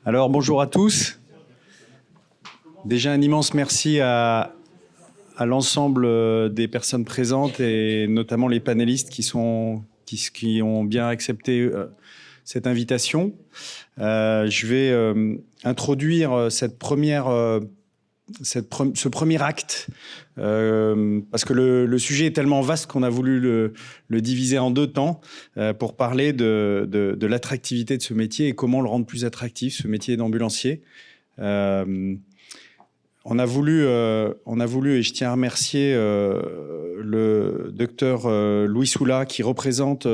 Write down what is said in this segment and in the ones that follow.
Alors bonjour à tous. Déjà un immense merci à l'ensemble des personnes présentes et notamment les panélistes qui ont bien accepté cette invitation. Je vais introduire ce premier acte parce que le sujet est tellement vaste qu'on a voulu le diviser en deux temps pour parler de l'attractivité de ce métier et comment le rendre plus attractif, ce métier d'ambulancier. On a voulu, et je tiens à remercier le docteur Louis Soula qui représente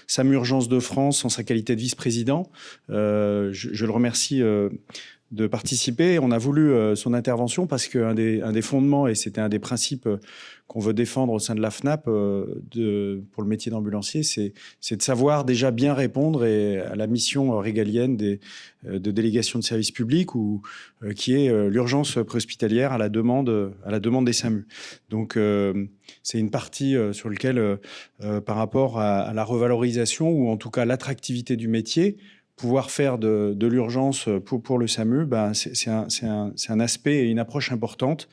SAMU Urgences de France en sa qualité de vice-président. Je le remercie de participer. On a voulu son intervention parce qu'un des fondements, et c'était un des principes qu'on veut défendre au sein de la FNAP pour le métier d'ambulancier, c'est de savoir déjà bien répondre à la mission régalienne de délégation de service public qui est l'urgence préhospitalière à la demande des SAMU. Donc, c'est une partie sur laquelle, par rapport à la revalorisation ou en tout cas l'attractivité du métier, pouvoir faire de l'urgence pour le SAMU, c'est un aspect et une approche importante.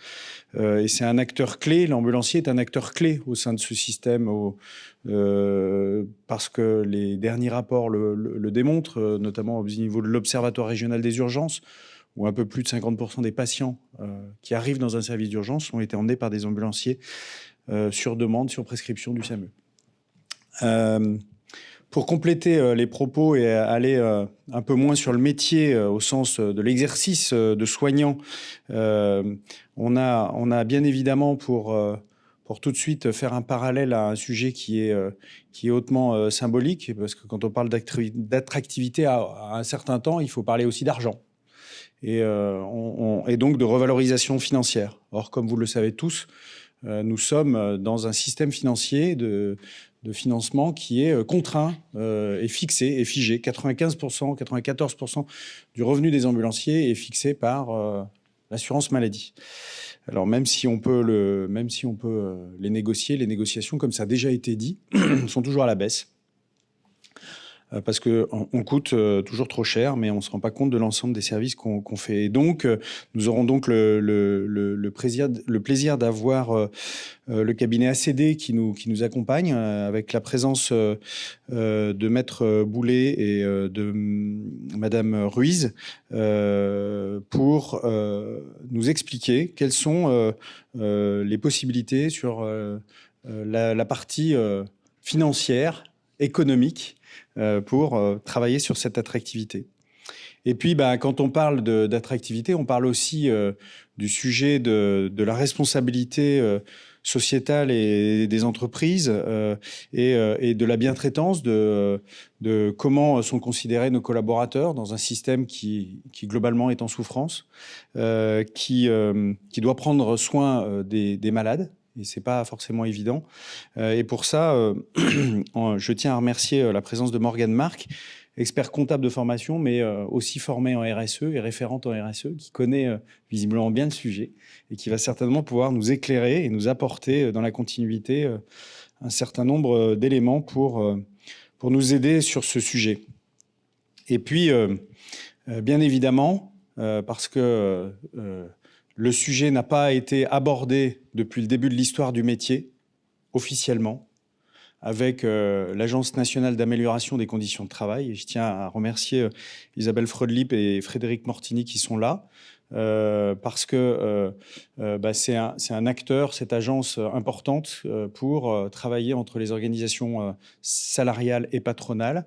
Et c'est un acteur clé, l'ambulancier est un acteur clé au sein de ce système, parce que les derniers rapports le démontrent, notamment au niveau de l'Observatoire régional des urgences, où un peu plus de 50% des patients qui arrivent dans un service d'urgence ont été emmenés par des ambulanciers sur demande, sur prescription du SAMU. Pour compléter les propos et aller un peu moins sur le métier au sens de l'exercice de soignant, on a bien évidemment pour tout de suite faire un parallèle à un sujet qui est hautement symbolique, parce que quand on parle d'attractivité à un certain temps, il faut parler aussi d'argent et donc de revalorisation financière. Or, comme vous le savez tous, nous sommes dans un système financier de financement qui est contraint et fixé et figé. 95%, 94% du revenu des ambulanciers est fixé par l'assurance maladie. Alors même si on peut les négocier, les négociations, comme ça a déjà été dit, sont toujours à la baisse. Parce qu'on coûte toujours trop cher, mais on ne se rend pas compte de l'ensemble des services qu'on fait. Et donc, nous aurons donc le plaisir d'avoir le cabinet ACD qui nous accompagne, avec la présence de Maître Boulet et de Madame Ruiz, pour nous expliquer quelles sont les possibilités sur la partie financière, économique, pour travailler sur cette attractivité. Et puis, quand on parle d'attractivité, on parle aussi du sujet de la responsabilité sociétale et des entreprises et de la bientraitance, de comment sont considérés nos collaborateurs dans un système qui globalement est en souffrance, qui doit prendre soin des malades. Et c'est pas forcément évident. Et pour ça, je tiens à remercier la présence de Morgane Marc, expert comptable de formation, mais aussi formée en RSE et référente en RSE, qui connaît visiblement bien le sujet et qui va certainement pouvoir nous éclairer et nous apporter dans la continuité un certain nombre d'éléments pour nous aider sur ce sujet. Et puis, bien évidemment, parce que le sujet n'a pas été abordé depuis le début de l'histoire du métier, officiellement, avec l'Agence nationale d'amélioration des conditions de travail. Et je tiens à remercier Isabelle Freudlip et Frédéric Mortini qui sont là, parce que c'est un acteur, cette agence importante, pour travailler entre les organisations salariales et patronales,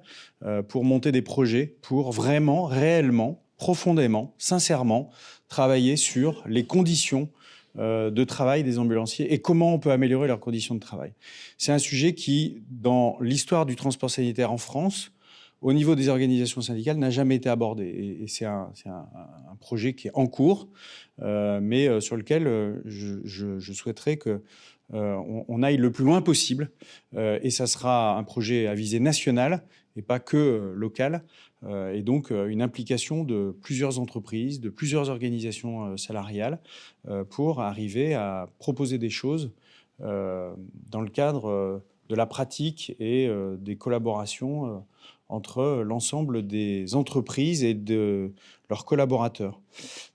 pour monter des projets, pour vraiment, réellement, profondément, sincèrement, travailler sur les conditions de travail des ambulanciers et comment on peut améliorer leurs conditions de travail. C'est un sujet qui, dans l'histoire du transport sanitaire en France, au niveau des organisations syndicales, n'a jamais été abordé. Et c'est un projet qui est en cours, mais sur lequel je souhaiterais qu'on aille le plus loin possible. Et ça sera un projet à visée nationale et pas que locale. Et donc une implication de plusieurs entreprises, de plusieurs organisations salariales pour arriver à proposer des choses dans le cadre de la pratique et des collaborations entre l'ensemble des entreprises et de leurs collaborateurs.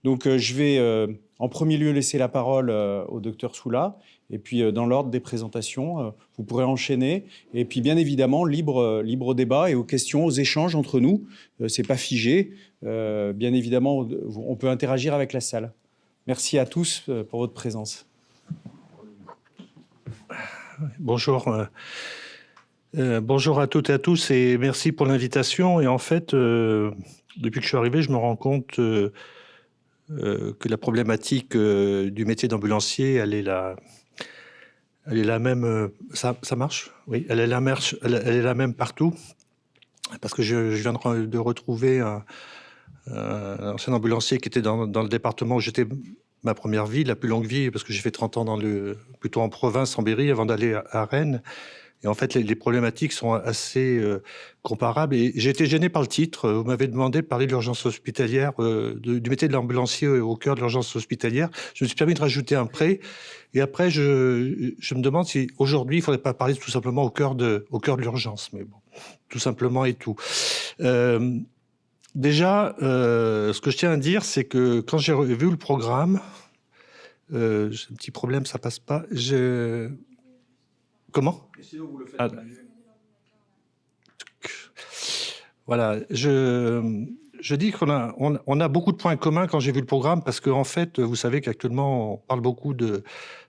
Donc, je vais en premier lieu laisser la parole au docteur Soula, et puis dans l'ordre des présentations, vous pourrez enchaîner. Et puis, bien évidemment, libre au débat et aux questions, aux échanges entre nous. C'est pas figé. Bien évidemment, on peut interagir avec la salle. Merci à tous pour votre présence. Bonjour. Bonjour à toutes et à tous et merci pour l'invitation. Et en fait, depuis que je suis arrivé, je me rends compte que la problématique du métier d'ambulancier, elle est la même. Ça marche? Oui, elle est la même partout. Parce que je viens de retrouver un ancien ambulancier qui était dans le département où j'étais, ma première vie, la plus longue vie, parce que j'ai fait 30 ans plutôt en province, en Berry, avant d'aller à Rennes. Et en fait, les problématiques sont assez comparables. Et j'ai été gêné par le titre. Vous m'avez demandé de parler de l'urgence hospitalière, du métier de l'ambulancier au cœur de l'urgence hospitalière. Je me suis permis de rajouter un pré. Et après, je me demande si aujourd'hui, il ne faudrait pas parler tout simplement au cœur de l'urgence. Mais bon, tout simplement et tout. Déjà, ce que je tiens à dire, c'est que quand j'ai vu le programme, j'ai un petit problème, ça passe pas. Comment? Sinon, vous le faites. Voilà, je dis qu'on a beaucoup de points communs quand j'ai vu le programme, parce qu'en fait, vous savez qu'actuellement, on parle beaucoup des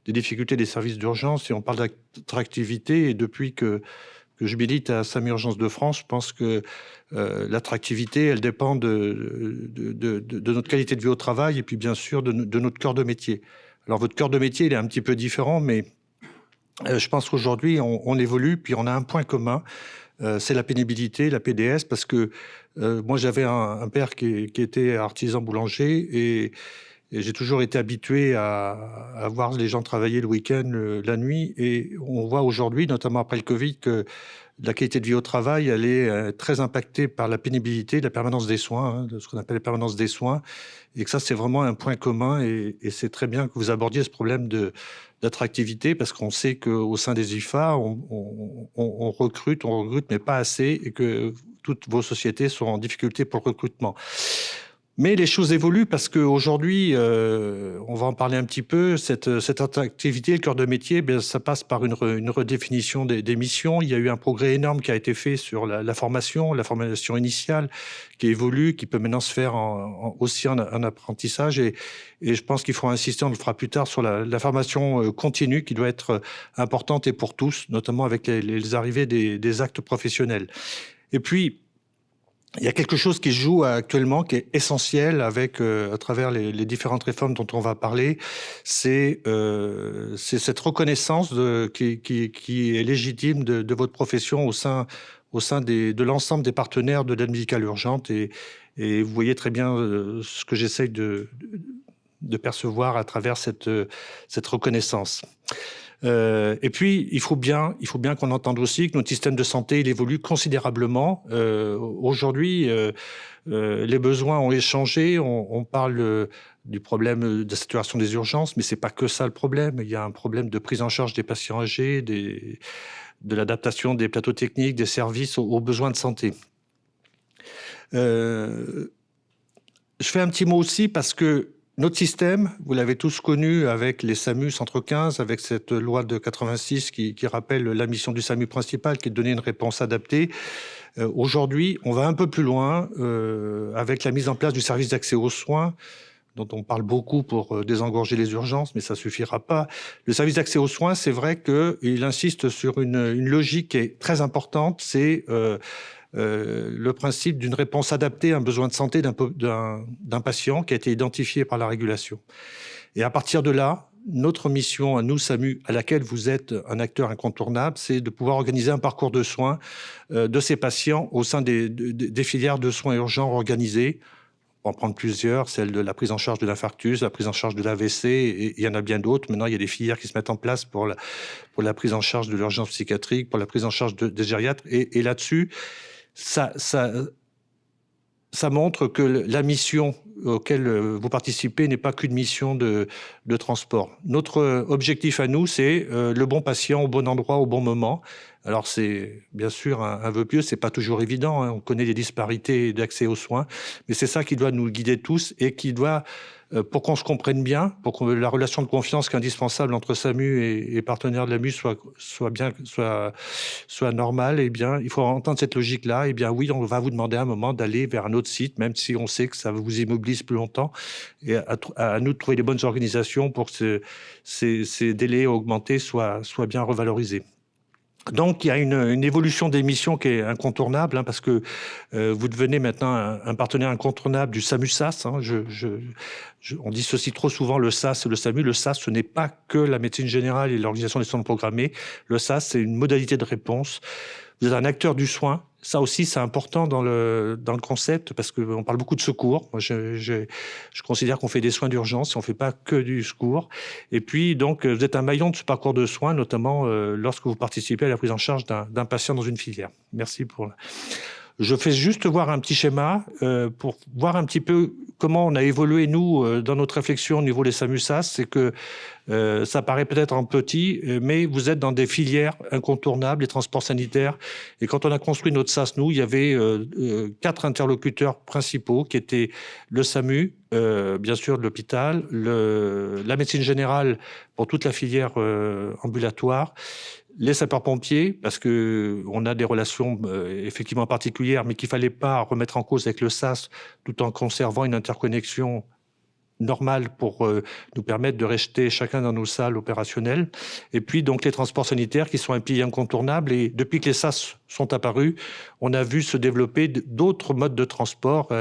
difficultés des services d'urgence et on parle d'attractivité. Et depuis que je milite à SAMU Urgences de France, je pense que l'attractivité, elle dépend de notre qualité de vie au travail et puis bien sûr de notre cœur de métier. Alors votre cœur de métier, il est un petit peu différent, mais je pense qu'aujourd'hui, on évolue, puis on a un point commun, c'est la pénibilité, la PDS, parce que moi, j'avais un père qui était artisan boulanger et j'ai toujours été habitué à voir les gens travailler le week-end, la nuit, et on voit aujourd'hui, notamment après le Covid, que la qualité de vie au travail, elle est très impactée par la pénibilité, la permanence des soins, ce qu'on appelle la permanence des soins, et que ça, c'est vraiment un point commun, et c'est très bien que vous abordiez ce problème d'attractivité, parce qu'on sait qu'au sein des IFA, on recrute, mais pas assez, et que toutes vos sociétés sont en difficulté pour le recrutement. Mais les choses évoluent parce qu'aujourd'hui, on va en parler un petit peu, cette attractivité, le cœur de métier, bien, ça passe par une redéfinition des missions. Il y a eu un progrès énorme qui a été fait sur la formation initiale, qui évolue, qui peut maintenant se faire aussi en apprentissage. Et je pense qu'il faut insister, on le fera plus tard, sur la formation continue qui doit être importante et pour tous, notamment avec les arrivées des actes professionnels. Et puis, il y a quelque chose qui se joue actuellement, qui est essentiel avec, à travers les différentes réformes dont on va parler, c'est cette reconnaissance qui est légitime de votre profession au sein de l'ensemble des partenaires de l'aide médicale urgente. Et vous voyez très bien ce que j'essaye de percevoir à travers cette reconnaissance. Et puis, il faut bien qu'on entende aussi que notre système de santé, il évolue considérablement. Aujourd'hui, les besoins ont échangé. On parle du problème de la saturation des urgences, mais c'est pas que ça le problème. Il y a un problème de prise en charge des patients âgés, de l'adaptation des plateaux techniques, des services aux besoins de santé. Je fais un petit mot aussi parce que notre système, vous l'avez tous connu avec les SAMU Centre 15, avec cette loi de 86 qui rappelle la mission du SAMU principal, qui est de donner une réponse adaptée. Aujourd'hui, on va un peu plus loin avec la mise en place du service d'accès aux soins, dont on parle beaucoup pour désengorger les urgences, mais ça suffira pas. Le service d'accès aux soins, c'est vrai qu'il insiste sur une logique qui est très importante, c'est le principe d'une réponse adaptée à un besoin de santé d'un patient qui a été identifié par la régulation. Et à partir de là, notre mission à nous, SAMU, à laquelle vous êtes un acteur incontournable, c'est de pouvoir organiser un parcours de soins de ces patients au sein des filières de soins urgents organisées. On va en prendre plusieurs, celle de la prise en charge de l'infarctus, la prise en charge de l'AVC, et il y en a bien d'autres. Maintenant, il y a des filières qui se mettent en place pour la prise en charge de l'urgence psychiatrique, pour la prise en charge des gériatres. Et là-dessus, ça montre que la mission auquel vous participez n'est pas qu'une mission de transport. Notre objectif à nous, c'est le bon patient au bon endroit, au bon moment, Alors c'est bien sûr un vœu pieux, c'est pas toujours évident, hein. On connaît les disparités d'accès aux soins, mais c'est ça qui doit nous guider tous et qui doit, pour qu'on se comprenne bien, pour que la relation de confiance qui est indispensable entre SAMU et partenaires de l'AMU soit normale, eh bien, il faut entendre cette logique-là. Eh bien, oui, on va vous demander à un moment d'aller vers un autre site, même si on sait que ça vous immobilise plus longtemps. Et à nous de trouver les bonnes organisations pour que ces délais augmentés soient bien revalorisés. Donc, il y a une évolution des missions qui est incontournable, hein, parce que vous devenez maintenant un partenaire incontournable du SAMU-SAS. Hein. On dissocie trop souvent le SAS et le SAMU. Le SAS, ce n'est pas que la médecine générale et l'organisation des soins programmés. Le SAS, c'est une modalité de réponse. Vous êtes un acteur du soin. Ça aussi, c'est important dans le concept, parce qu'on parle beaucoup de secours. Moi, je considère qu'on fait des soins d'urgence, on ne fait pas que du secours. Et puis, donc, vous êtes un maillon de ce parcours de soins, notamment lorsque vous participez à la prise en charge d'un patient dans une filière. Merci pour... Je fais juste voir un petit schéma pour voir un petit peu comment on a évolué, nous, dans notre réflexion au niveau des SAMU-SAS. C'est que ça paraît peut-être un petit, mais vous êtes dans des filières incontournables, les transports sanitaires. Et quand on a construit notre SAS, nous, il y avait 4 interlocuteurs principaux qui étaient le SAMU, bien sûr de l'hôpital, la médecine générale pour toute la filière ambulatoire, les sapeurs-pompiers, parce qu'on a des relations effectivement particulières, mais qu'il ne fallait pas remettre en cause avec le SAS, tout en conservant une interconnexion normale pour nous permettre de rester chacun dans nos salles opérationnelles. Et puis donc les transports sanitaires qui sont un pilier incontournable. Et depuis que les SAS sont apparus, on a vu se développer d'autres modes de transport,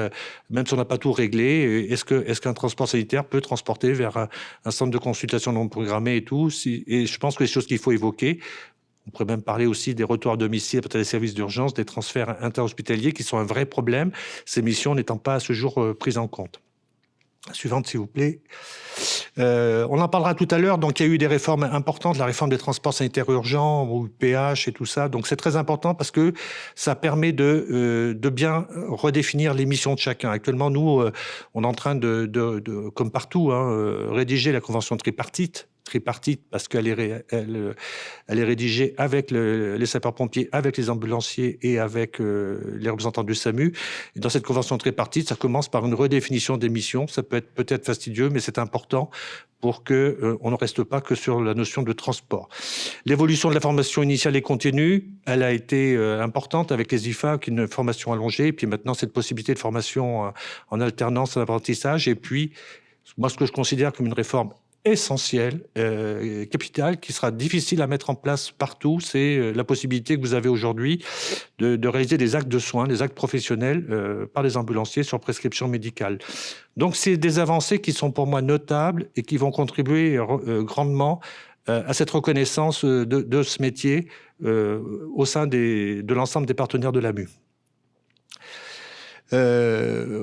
même si on n'a pas tout réglé. Est-ce qu'un transport sanitaire peut transporter vers un centre de consultation non programmé et tout? Et je pense que les choses qu'il faut évoquer, on pourrait même parler aussi des retours à domicile, peut-être des services d'urgence, des transferts interhospitaliers qui sont un vrai problème, ces missions n'étant pas à ce jour prises en compte. Suivante, s'il vous plaît. On en parlera tout à l'heure. Donc, il y a eu des réformes importantes, la réforme des transports sanitaires urgents, ou PH et tout ça. Donc, c'est très important parce que ça permet de bien redéfinir les missions de chacun. Actuellement, nous, on est en train comme partout, hein, rédiger la convention tripartite parce qu'elle est rédigée avec les sapeurs-pompiers, avec les ambulanciers et avec les représentants du SAMU. Et dans cette convention tripartite, ça commence par une redéfinition des missions. Ça peut être peut-être fastidieux, mais c'est important pour qu'on ne reste pas que sur la notion de transport. L'évolution de la formation initiale et continue, elle a été importante avec les IFA, qui est une formation allongée, et puis maintenant cette possibilité de formation en alternance, en apprentissage, et puis moi ce que je considère comme une réforme essentielle, capitale, qui sera difficile à mettre en place partout, c'est la possibilité que vous avez aujourd'hui de réaliser des actes de soins, des actes professionnels par les ambulanciers sur prescription médicale. Donc c'est des avancées qui sont pour moi notables et qui vont contribuer grandement à cette reconnaissance de ce métier au sein de l'ensemble des partenaires de l'AMU.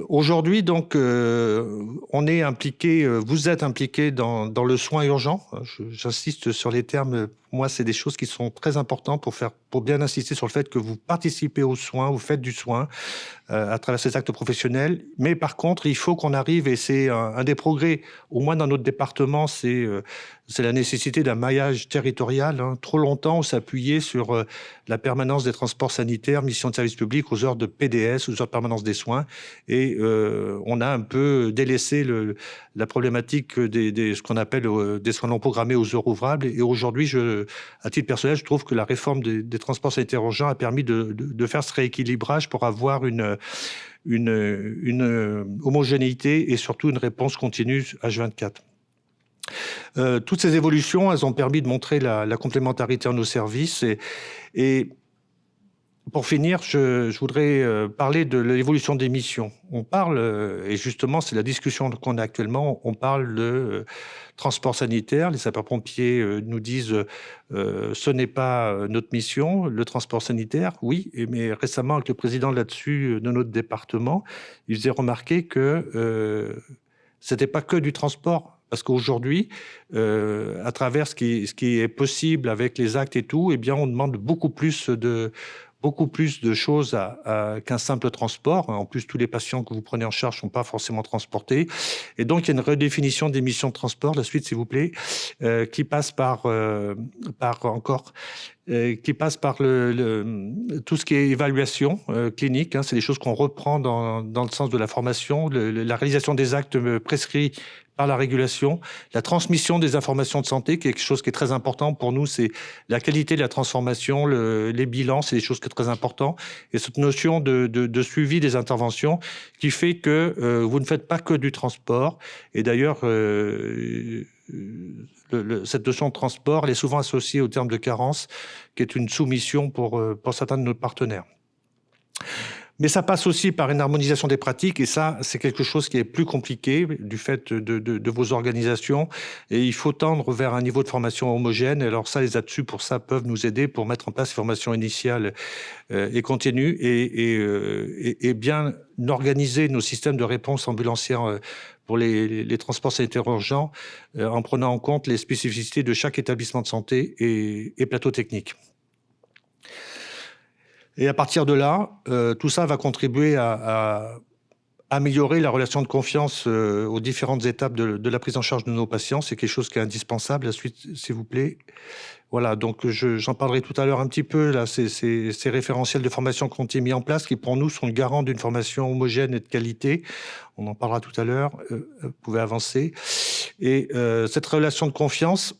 Aujourd'hui, donc, on est impliqué, vous êtes impliqué dans le soin urgent. J'insiste sur les termes. Moi, c'est des choses qui sont très importantes pour bien insister sur le fait que vous participez aux soins, vous faites du soin à travers ces actes professionnels. Mais par contre, il faut qu'on arrive, et c'est un des progrès, au moins dans notre département, c'est la nécessité d'un maillage territorial. Hein. Trop longtemps, on s'appuyait sur la permanence des transports sanitaires, mission de service public aux heures de PDS, aux heures de permanence des soins. Et on a un peu délaissé la problématique ce qu'on appelle des soins non programmés aux heures ouvrables. Et aujourd'hui, à titre personnel, je trouve que la réforme des transports sanitaires urgents a permis de faire ce rééquilibrage pour avoir une homogénéité et surtout une réponse continue H24. Toutes ces évolutions, elles ont permis de montrer la complémentarité en nos services. Et pour finir, je voudrais parler de l'évolution des missions. On parle, et justement, c'est la discussion qu'on a actuellement, on parle de transport sanitaire. Les sapeurs-pompiers nous disent ce n'est pas notre mission, le transport sanitaire, oui, mais récemment, avec le président là-dessus de notre département, il faisait remarquer que c'était pas que du transport. Parce qu'aujourd'hui, à travers ce qui est possible avec les actes et tout, eh bien, on demande beaucoup plus de choses qu'un simple transport. En plus, tous les patients que vous prenez en charge ne sont pas forcément transportés. Et donc, il y a une redéfinition des missions de transport, la suite, s'il vous plaît, qui passe par encore qui passe par tout ce qui est évaluation clinique. C'est des choses qu'on reprend dans le sens de la formation, la réalisation des actes prescrits par la régulation, la transmission des informations de santé, qui est quelque chose qui est très important pour nous, c'est la qualité de la transformation, les bilans, c'est des choses qui sont très importantes. Et cette notion de suivi des interventions qui fait que vous ne faites pas que du transport. Et d'ailleurs, cette notion de transport, elle est souvent associée au terme de carence, qui est une soumission pour certains de nos partenaires. Mais ça passe aussi par une harmonisation des pratiques, et ça, c'est quelque chose qui est plus compliqué du fait de vos organisations. Et il faut tendre vers un niveau de formation homogène. Et alors ça, les ATSU, pour ça, peuvent nous aider pour mettre en place une formation initiale et continue et bien organiser nos systèmes de réponse ambulancière pour les transports sanitaires urgents en prenant en compte les spécificités de chaque établissement de santé et plateau technique. Et à partir de là, tout ça va contribuer à améliorer la relation de confiance aux différentes étapes de la prise en charge de nos patients. C'est quelque chose qui est indispensable. La suite, s'il vous plaît. Voilà, donc j'en parlerai tout à l'heure un petit peu. Là, ces référentiels de formation qui ont été mis en place, qui pour nous sont le garant d'une formation homogène et de qualité. On en parlera tout à l'heure. Vous pouvez avancer. Et cette relation de confiance,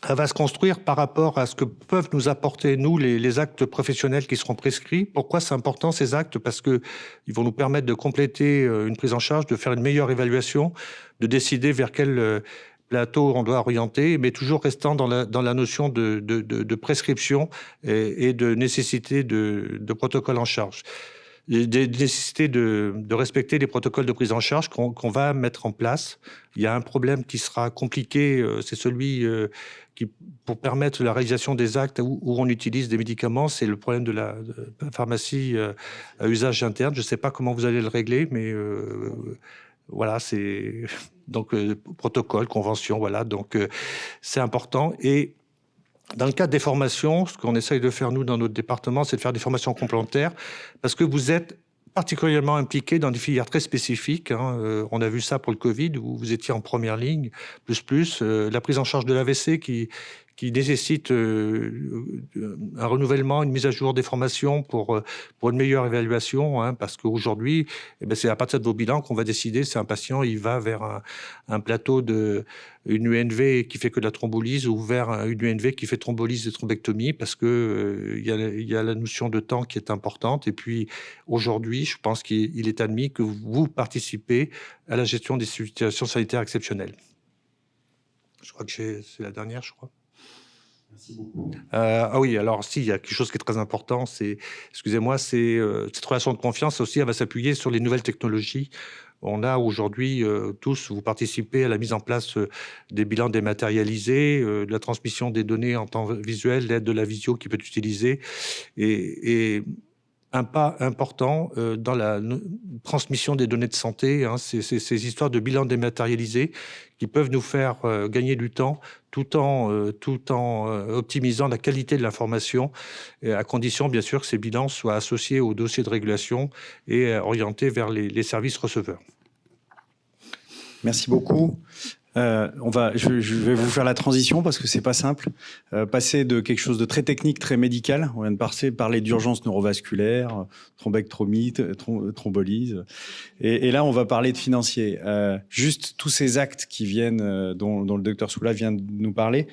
elle va se construire par rapport à ce que peuvent nous apporter, nous, les actes professionnels qui seront prescrits. Pourquoi c'est important, ces actes? Parce qu'ils vont nous permettre de compléter une prise en charge, de faire une meilleure évaluation, de décider vers quel plateau on doit orienter, mais toujours restant dans la notion de prescription et de nécessité de protocole en charge. Des nécessités de respecter les protocoles de prise en charge qu'on va mettre en place. Il y a un problème qui sera compliqué, c'est celui pour permettre la réalisation des actes où on utilise des médicaments, c'est le problème de la pharmacie à usage interne. Je ne sais pas comment vous allez le régler, mais voilà, c'est donc protocole, convention, voilà, donc c'est important. Et dans le cadre des formations, ce qu'on essaye de faire, nous, dans notre département, c'est de faire des formations complémentaires, parce que vous êtes particulièrement impliqués dans des filières très spécifiques. On a vu ça pour le Covid, où vous étiez en première ligne, la prise en charge de l'AVC qui nécessite un renouvellement, une mise à jour des formations pour une meilleure évaluation, parce qu'aujourd'hui, c'est à partir de vos bilans qu'on va décider si un patient il va vers un plateau une UNV qui fait que de la thrombolyse ou vers une UNV qui fait thrombolyse et thrombectomie, parce que il y a la notion de temps qui est importante. Et puis aujourd'hui, je pense qu'il est admis que vous participez à la gestion des situations sanitaires exceptionnelles. Je crois que c'est la dernière, je crois. Merci beaucoup. Ah oui, alors si, il y a quelque chose qui est très important, excusez-moi, c'est cette relation de confiance aussi, elle va s'appuyer sur les nouvelles technologies. On a aujourd'hui tous, vous participez à la mise en place des bilans dématérialisés, de la transmission des données en temps visuel, l'aide de la visio qui peut être utilisée, et un pas important dans la transmission des données de santé, ces histoires de bilans dématérialisés qui peuvent nous faire gagner du temps tout en optimisant la qualité de l'information, à condition bien sûr que ces bilans soient associés au dossier de régulation et orientés vers les services receveurs. Merci beaucoup. Je vais vous faire la transition parce que c'est pas simple. Passer de quelque chose de très technique, très médical. On vient de parler d'urgence neurovasculaire, thrombectomie, thrombolyse. Et là, on va parler de financier. Juste tous ces actes qui viennent, dont le docteur Soula vient de nous parler,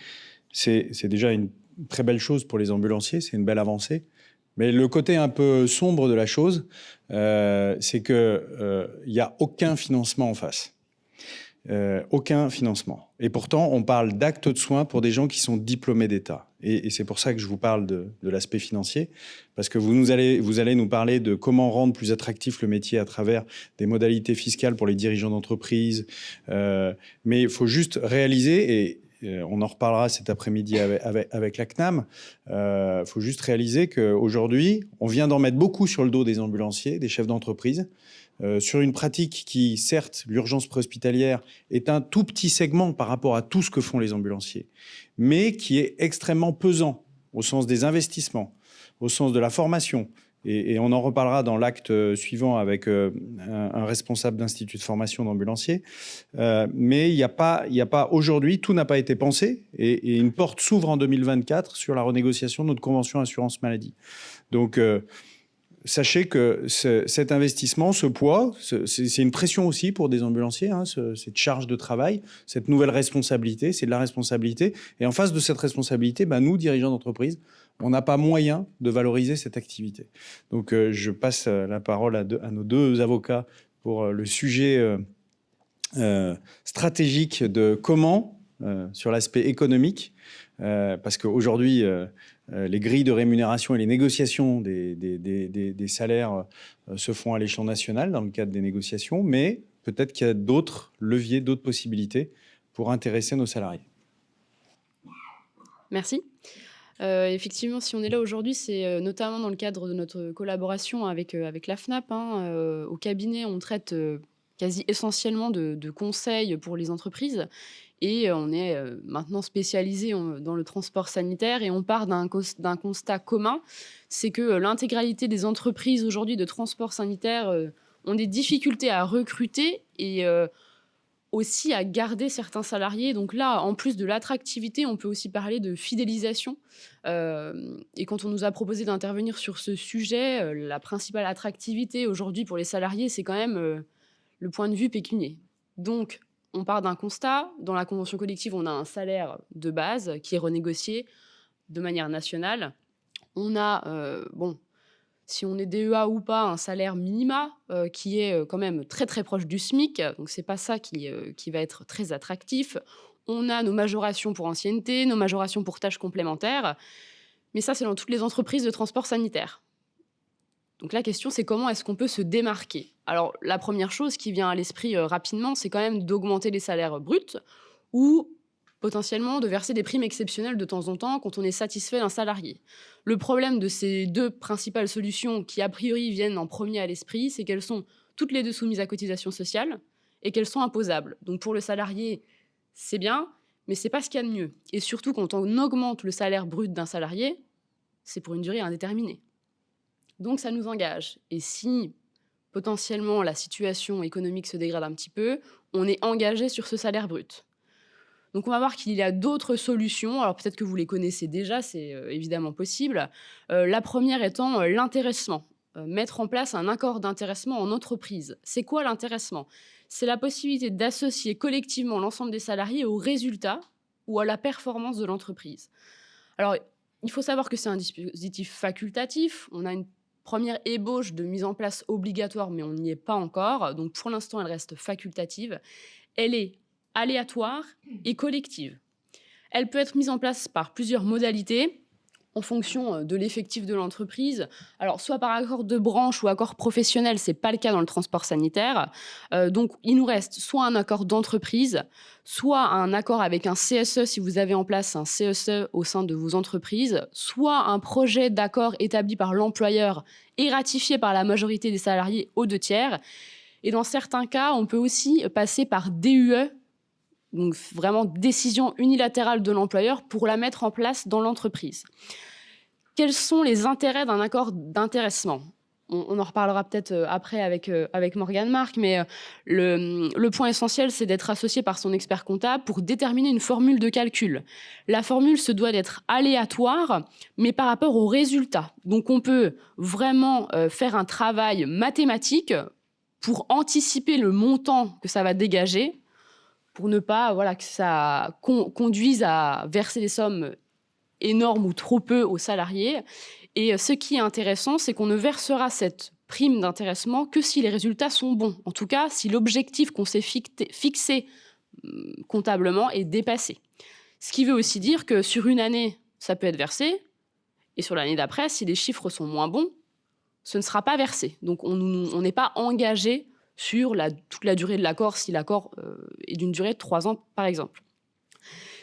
c'est déjà une très belle chose pour les ambulanciers. C'est une belle avancée. Mais le côté un peu sombre de la chose, c'est que il y a aucun financement en face. Aucun financement. Et pourtant, on parle d'actes de soins pour des gens qui sont diplômés d'État. Et c'est pour ça que je vous parle de l'aspect financier, parce que vous allez nous parler de comment rendre plus attractif le métier à travers des modalités fiscales pour les dirigeants d'entreprise. Mais il faut juste réaliser, et on en reparlera cet après-midi avec la CNAM, faut juste réaliser qu'aujourd'hui, on vient d'en mettre beaucoup sur le dos des ambulanciers, des chefs d'entreprise, sur une pratique qui, certes, l'urgence préhospitalière est un tout petit segment par rapport à tout ce que font les ambulanciers, mais qui est extrêmement pesant au sens des investissements, au sens de la formation, et on en reparlera dans l'acte suivant avec un responsable d'institut de formation d'ambulanciers. Mais il n'y a pas aujourd'hui, tout n'a pas été pensé, et une porte s'ouvre en 2024 sur la renégociation de notre convention assurance maladie. Donc, sachez que cet investissement, ce poids, c'est une pression aussi pour des ambulanciers, hein, cette charge de travail, cette nouvelle responsabilité, c'est de la responsabilité. Et en face de cette responsabilité, nous, dirigeants d'entreprise, on n'a pas moyen de valoriser cette activité. Donc, je passe la parole à nos deux avocats pour le sujet stratégique de comment, sur l'aspect économique, parce qu'aujourd'hui, les grilles de rémunération et les négociations des salaires se font à l'échelon national dans le cadre des négociations, mais peut-être qu'il y a d'autres leviers, d'autres possibilités pour intéresser nos salariés. Merci. Effectivement, si on est là aujourd'hui, c'est notamment dans le cadre de notre collaboration avec la FNAP. Au cabinet, on traite quasi essentiellement de conseils pour les entreprises. Et on est maintenant spécialisé dans le transport sanitaire et on part d'un constat commun, c'est que l'intégralité des entreprises aujourd'hui de transport sanitaire ont des difficultés à recruter et aussi à garder certains salariés. Donc là, en plus de l'attractivité, on peut aussi parler de fidélisation. Et quand on nous a proposé d'intervenir sur ce sujet, la principale attractivité aujourd'hui pour les salariés, c'est quand même le point de vue pécunier. Donc, on part d'un constat. Dans la convention collective, on a un salaire de base qui est renégocié de manière nationale. On a, si on est DEA ou pas, un salaire minima qui est quand même très très proche du SMIC. Donc, c'est pas ça qui va être très attractif. On a nos majorations pour ancienneté, nos majorations pour tâches complémentaires. Mais ça, c'est dans toutes les entreprises de transport sanitaire. Donc la question, c'est comment est-ce qu'on peut se démarquer? Alors, la première chose qui vient à l'esprit rapidement, c'est quand même d'augmenter les salaires bruts ou potentiellement de verser des primes exceptionnelles de temps en temps quand on est satisfait d'un salarié. Le problème de ces deux principales solutions qui, a priori, viennent en premier à l'esprit, c'est qu'elles sont toutes les deux soumises à cotisation sociale et qu'elles sont imposables. Donc pour le salarié, c'est bien, mais c'est pas ce qu'il y a de mieux. Et surtout, quand on augmente le salaire brut d'un salarié, c'est pour une durée indéterminée. Donc, ça nous engage. Et si, potentiellement, la situation économique se dégrade un petit peu, on est engagé sur ce salaire brut. Donc, on va voir qu'il y a d'autres solutions. Alors, peut-être que vous les connaissez déjà, c'est évidemment possible. La première étant l'intéressement. Mettre en place un accord d'intéressement en entreprise. C'est quoi l'intéressement? C'est la possibilité d'associer collectivement l'ensemble des salariés aux résultats ou à la performance de l'entreprise. Alors, il faut savoir que c'est un dispositif facultatif. On a une première ébauche de mise en place obligatoire, mais on n'y est pas encore. Donc, pour l'instant, elle reste facultative. Elle est aléatoire et collective. Elle peut être mise en place par plusieurs modalités en fonction de l'effectif de l'entreprise. Alors, soit par accord de branche ou accord professionnel, ce n'est pas le cas dans le transport sanitaire. Donc, il nous reste soit un accord d'entreprise, soit un accord avec un CSE si vous avez en place un CSE au sein de vos entreprises, soit un projet d'accord établi par l'employeur et ratifié par la majorité des salariés aux 2/3. Et dans certains cas, on peut aussi passer par DUE, donc vraiment décision unilatérale de l'employeur pour la mettre en place dans l'entreprise. Quels sont les intérêts d'un accord d'intéressement? On en reparlera peut-être après avec Morgane Marc, mais le point essentiel, c'est d'être associé par son expert comptable pour déterminer une formule de calcul. La formule se doit d'être aléatoire, mais par rapport aux résultats. Donc on peut vraiment faire un travail mathématique pour anticiper le montant que ça va dégager, pour ne pas que ça conduise à verser des sommes énormes ou trop peu aux salariés. Et ce qui est intéressant, c'est qu'on ne versera cette prime d'intéressement que si les résultats sont bons. En tout cas, si l'objectif qu'on s'est fixé comptablement est dépassé. Ce qui veut aussi dire que sur une année, ça peut être versé, et sur l'année d'après, si les chiffres sont moins bons, ce ne sera pas versé. Donc on n'est pas engagé sur toute la durée de l'accord, si l'accord est d'une durée de 3 ans, par exemple.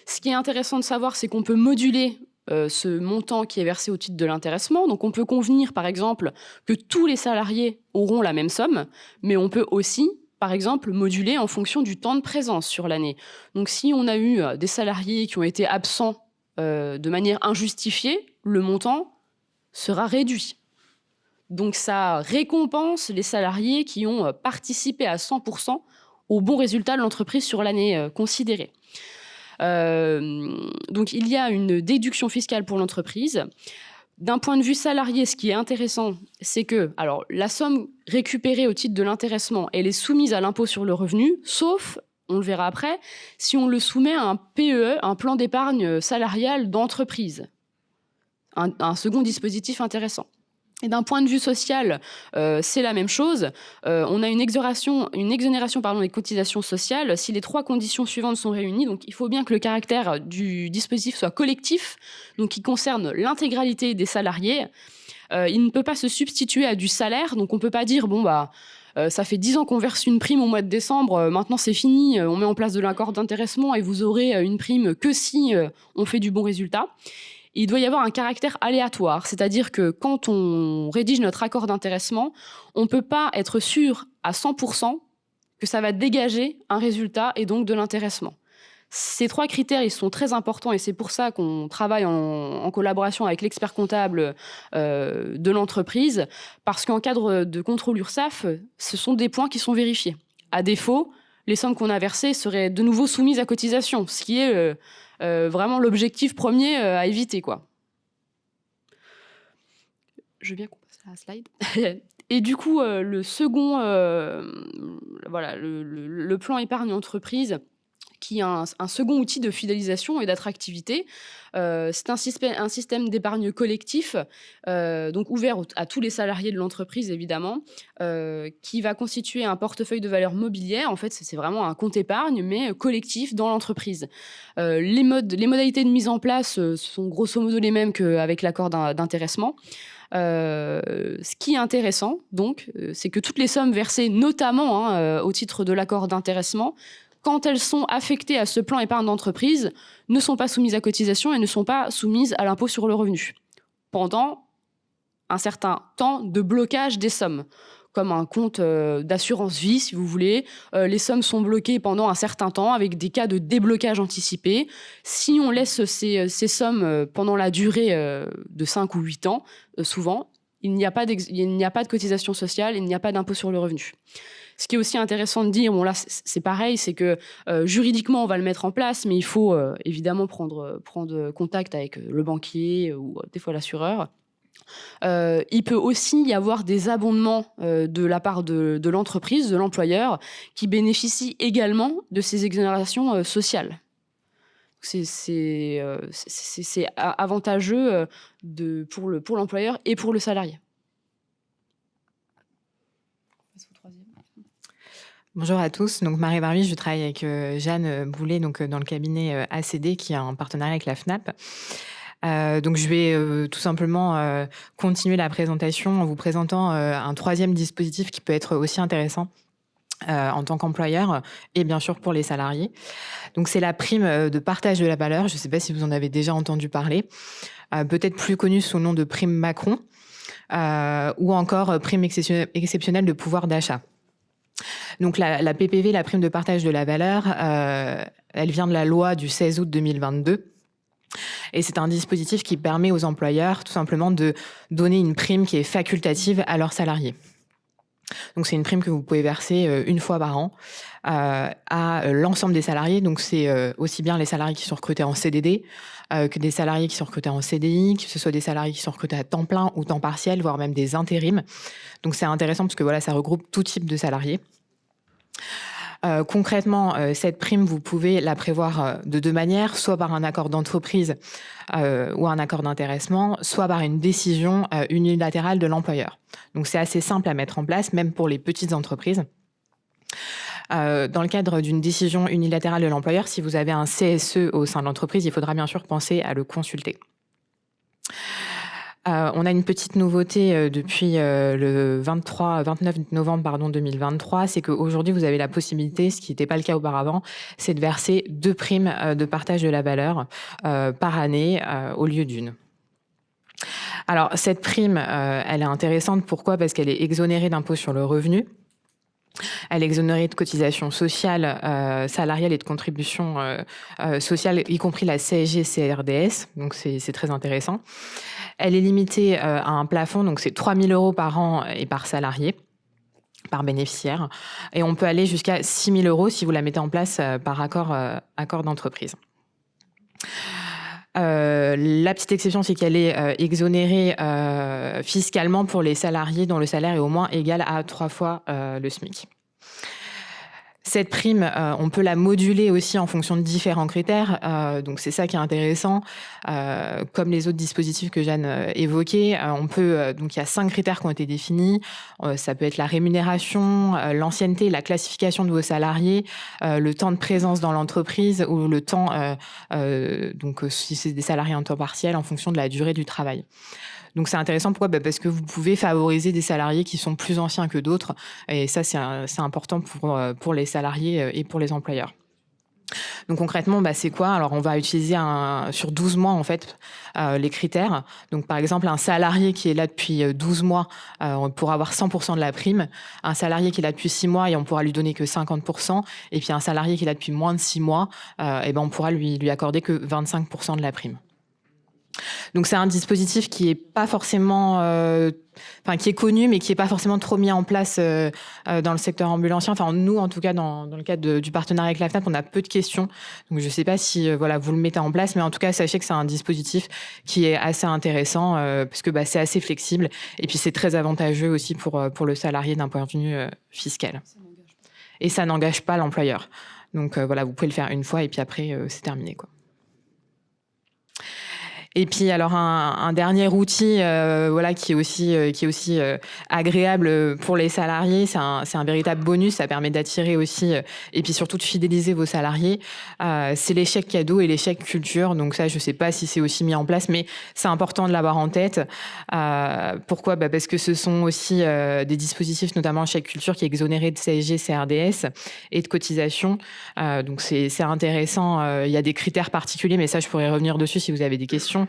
Ce qui est intéressant de savoir, c'est qu'on peut moduler ce montant qui est versé au titre de l'intéressement. Donc, on peut convenir, par exemple, que tous les salariés auront la même somme, mais on peut aussi, par exemple, moduler en fonction du temps de présence sur l'année. Donc, si on a eu des salariés qui ont été absents de manière injustifiée, le montant sera réduit. Donc ça récompense les salariés qui ont participé à 100% au bon résultat de l'entreprise sur l'année considérée. Donc il y a une déduction fiscale pour l'entreprise. D'un point de vue salarié, ce qui est intéressant, c'est que alors, la somme récupérée au titre de l'intéressement, elle est soumise à l'impôt sur le revenu, sauf, on le verra après, si on le soumet à un PEE, un plan d'épargne salariale d'entreprise. Un second dispositif intéressant. Et d'un point de vue social, c'est la même chose. On a une exonération des cotisations sociales si les 3 conditions suivantes sont réunies. Donc, il faut bien que le caractère du dispositif soit collectif, donc qui concerne l'intégralité des salariés. Il ne peut pas se substituer à du salaire. Donc, on ne peut pas dire, ça fait 10 ans qu'on verse une prime au mois de décembre, maintenant c'est fini, on met en place de l'accord d'intéressement et vous aurez une prime que si on fait du bon résultat. Il doit y avoir un caractère aléatoire, c'est-à-dire que quand on rédige notre accord d'intéressement, on ne peut pas être sûr à 100% que ça va dégager un résultat et donc de l'intéressement. Ces 3 critères, ils sont très importants et c'est pour ça qu'on travaille en collaboration avec l'expert comptable de l'entreprise, parce qu'en cadre de contrôle URSSAF, ce sont des points qui sont vérifiés. À défaut, les sommes qu'on a versées seraient de nouveau soumises à cotisation, ce qui est vraiment l'objectif premier à éviter, quoi. Je veux bien qu'on passe à la slide. Et du coup, le second, le plan épargne entreprise, qui est un second outil de fidélisation et d'attractivité. C'est un système d'épargne collectif, donc ouvert à tous les salariés de l'entreprise, évidemment, qui va constituer un portefeuille de valeurs mobilières. En fait, c'est vraiment un compte épargne, mais collectif dans l'entreprise. Les modalités de mise en place sont grosso modo les mêmes qu'avec l'accord d'intéressement. Ce qui est intéressant, donc, c'est que toutes les sommes versées, notamment au titre de l'accord d'intéressement, quand elles sont affectées à ce plan épargne d'entreprise, ne sont pas soumises à cotisation et ne sont pas soumises à l'impôt sur le revenu pendant un certain temps de blocage des sommes, comme un compte d'assurance vie, si vous voulez. Les sommes sont bloquées pendant un certain temps avec des cas de déblocage anticipé. Si on laisse ces sommes pendant la durée de 5 ou 8 ans, souvent, il n'y a pas de cotisation sociale, il n'y a pas d'impôt sur le revenu. Ce qui est aussi intéressant de dire, là c'est pareil, c'est que juridiquement on va le mettre en place, mais il faut évidemment prendre contact avec le banquier ou des fois l'assureur. Il peut aussi y avoir des abondements de la part de l'entreprise, de l'employeur, qui bénéficient également de ces exonérations sociales. C'est avantageux pour l'employeur et pour le salarié. Bonjour à tous. Donc Marie Barbie, je travaille avec Jeanne Boulet, donc dans le cabinet ACD qui a un partenariat avec la FNAP. Donc je vais tout simplement continuer la présentation en vous présentant un 3e dispositif qui peut être aussi intéressant en tant qu'employeur et bien sûr pour les salariés. Donc c'est la prime de partage de la valeur. Je ne sais pas si vous en avez déjà entendu parler. Peut-être plus connue sous le nom de prime Macron ou encore prime exceptionnelle de pouvoir d'achat. Donc la PPV, la prime de partage de la valeur, elle vient de la loi du 16 août 2022. Et c'est un dispositif qui permet aux employeurs tout simplement de donner une prime qui est facultative à leurs salariés. Donc c'est une prime que vous pouvez verser une fois par an à l'ensemble des salariés. Donc c'est aussi bien les salariés qui sont recrutés en CDD que des salariés qui sont recrutés en CDI, que ce soit des salariés qui sont recrutés à temps plein ou temps partiel, voire même des intérims. Donc c'est intéressant parce que voilà, ça regroupe tout type de salariés. Concrètement, cette prime, vous pouvez la prévoir de 2 manières, soit par un accord d'entreprise ou un accord d'intéressement, soit par une décision unilatérale de l'employeur. Donc c'est assez simple à mettre en place, même pour les petites entreprises. Dans le cadre d'une décision unilatérale de l'employeur, si vous avez un CSE au sein de l'entreprise, il faudra bien sûr penser à le consulter. On a une petite nouveauté depuis le 29 novembre 2023, c'est qu'aujourd'hui, vous avez la possibilité, ce qui n'était pas le cas auparavant, c'est de verser 2 primes de partage de la valeur par année au lieu d'une. Alors, cette prime, elle est intéressante. Pourquoi ? Parce qu'elle est exonérée d'impôt sur le revenu. Elle est exonérée de cotisations sociales, salariales et de contributions sociales, y compris la CSG, CRDS. Donc, c'est très intéressant. Elle est limitée à un plafond, donc c'est 3 000 € par an et par salarié, par bénéficiaire. Et on peut aller jusqu'à 6 000 € si vous la mettez en place par accord d'entreprise. La petite exception, c'est qu'elle est exonérée fiscalement pour les salariés dont le salaire est au moins égal à 3 fois le SMIC. Cette prime, on peut la moduler aussi en fonction de différents critères. Donc, c'est ça qui est intéressant. Comme les autres dispositifs que Jeanne évoquait, donc il y a 5 critères qui ont été définis. Ça peut être la rémunération, l'ancienneté, la classification de vos salariés, le temps de présence dans l'entreprise ou le temps, donc si c'est des salariés en temps partiel, en fonction de la durée du travail. Donc, c'est intéressant. Pourquoi ? Parce que vous pouvez favoriser des salariés qui sont plus anciens que d'autres. Et ça, c'est important pour les salariés et pour les employeurs. Donc, concrètement, c'est quoi ? Alors, on va utiliser sur 12 mois, en fait, les critères. Donc, par exemple, un salarié qui est là depuis 12 mois, on pourra avoir 100% de la prime. Un salarié qui est là depuis 6 mois, et on pourra lui donner que 50%. Et puis, un salarié qui est là depuis moins de 6 mois, on pourra lui accorder que 25% de la prime. Donc, c'est un dispositif qui est pas forcément, qui est connu, mais qui est pas forcément trop mis en place dans le secteur ambulancier. Enfin, nous, en tout cas, dans le cadre du partenariat avec la FNAP, on a peu de questions. Donc, je sais pas si vous le mettez en place, mais en tout cas, sachez que c'est un dispositif qui est assez intéressant parce que c'est assez flexible et puis c'est très avantageux aussi pour le salarié d'un point de vue fiscal. Et ça n'engage pas l'employeur. Donc, vous pouvez le faire une fois et puis après, c'est terminé, quoi. Et puis alors un dernier outil qui est aussi agréable pour les salariés, c'est un véritable bonus, ça permet d'attirer aussi et puis surtout de fidéliser vos salariés. C'est les chèques cadeaux et les chèques culture. Donc ça, je sais pas si c'est aussi mis en place, mais c'est important de l'avoir en tête. Pourquoi ? Parce que ce sont aussi des dispositifs, notamment chèque culture, qui est exonéré de CSG, CRDS et de cotisations. Donc c'est intéressant. Il y a des critères particuliers, mais ça, je pourrais revenir dessus si vous avez des questions.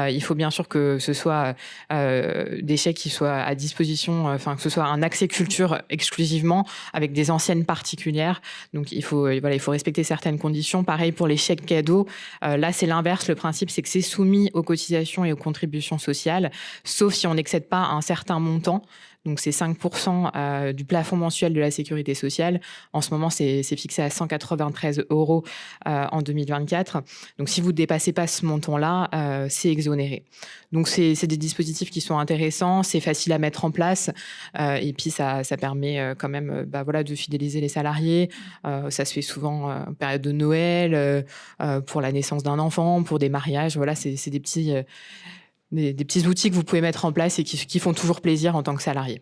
Il faut bien sûr que ce soit des chèques qui soient à disposition, que ce soit un accès culture exclusivement avec des anciennes particulières. Donc il faut respecter certaines conditions. Pareil pour les chèques cadeaux. Là, c'est l'inverse. Le principe, c'est que c'est soumis aux cotisations et aux contributions sociales, sauf si on n'excède pas un certain montant. Donc, c'est 5% du plafond mensuel de la sécurité sociale. En ce moment, c'est fixé à 193 € en 2024. Donc, si vous ne dépassez pas ce montant-là, c'est exonéré. Donc, c'est des dispositifs qui sont intéressants, c'est facile à mettre en place et puis ça permet quand même de fidéliser les salariés. Ça se fait souvent en période de Noël, pour la naissance d'un enfant, pour des mariages. Voilà, c'est des petits... des petits outils que vous pouvez mettre en place et qui font toujours plaisir en tant que salarié.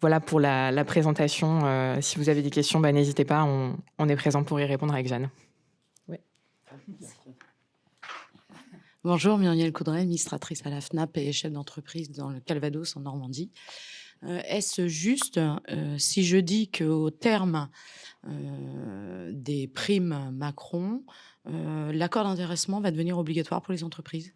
Voilà pour la présentation. Si vous avez des questions, n'hésitez pas, on est présent pour y répondre avec Jeanne. Ouais. Bonjour, Muriel Coudray, administratrice à la FNAP et chef d'entreprise dans le Calvados, en Normandie. Est-ce juste si je dis qu'au terme des primes Macron, l'accord d'intéressement va devenir obligatoire pour les entreprises ?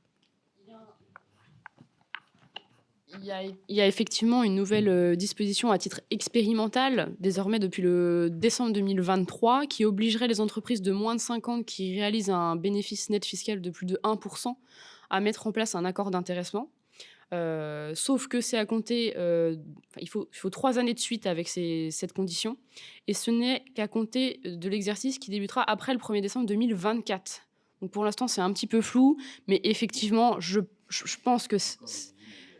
Il y a effectivement une nouvelle disposition à titre expérimental, désormais depuis le décembre 2023, qui obligerait les entreprises de moins de 50 qui réalisent un bénéfice net fiscal de plus de 1% à mettre en place un accord d'intéressement. Sauf que c'est à compter, il faut 3 années de suite avec cette condition, et ce n'est qu'à compter de l'exercice qui débutera après le 1er décembre 2024. Donc pour l'instant, c'est un petit peu flou, mais effectivement, je pense que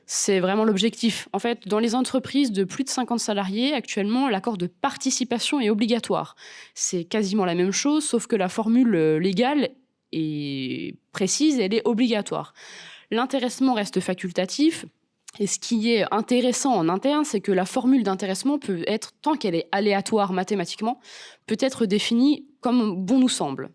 c'est vraiment l'objectif. En fait, dans les entreprises de plus de 50 salariés, actuellement, l'accord de participation est obligatoire. C'est quasiment la même chose, sauf que la formule légale est précise, elle est obligatoire. L'intéressement reste facultatif. Et ce qui est intéressant en interne, c'est que la formule d'intéressement peut être, tant qu'elle est aléatoire mathématiquement, peut être définie comme bon nous semble.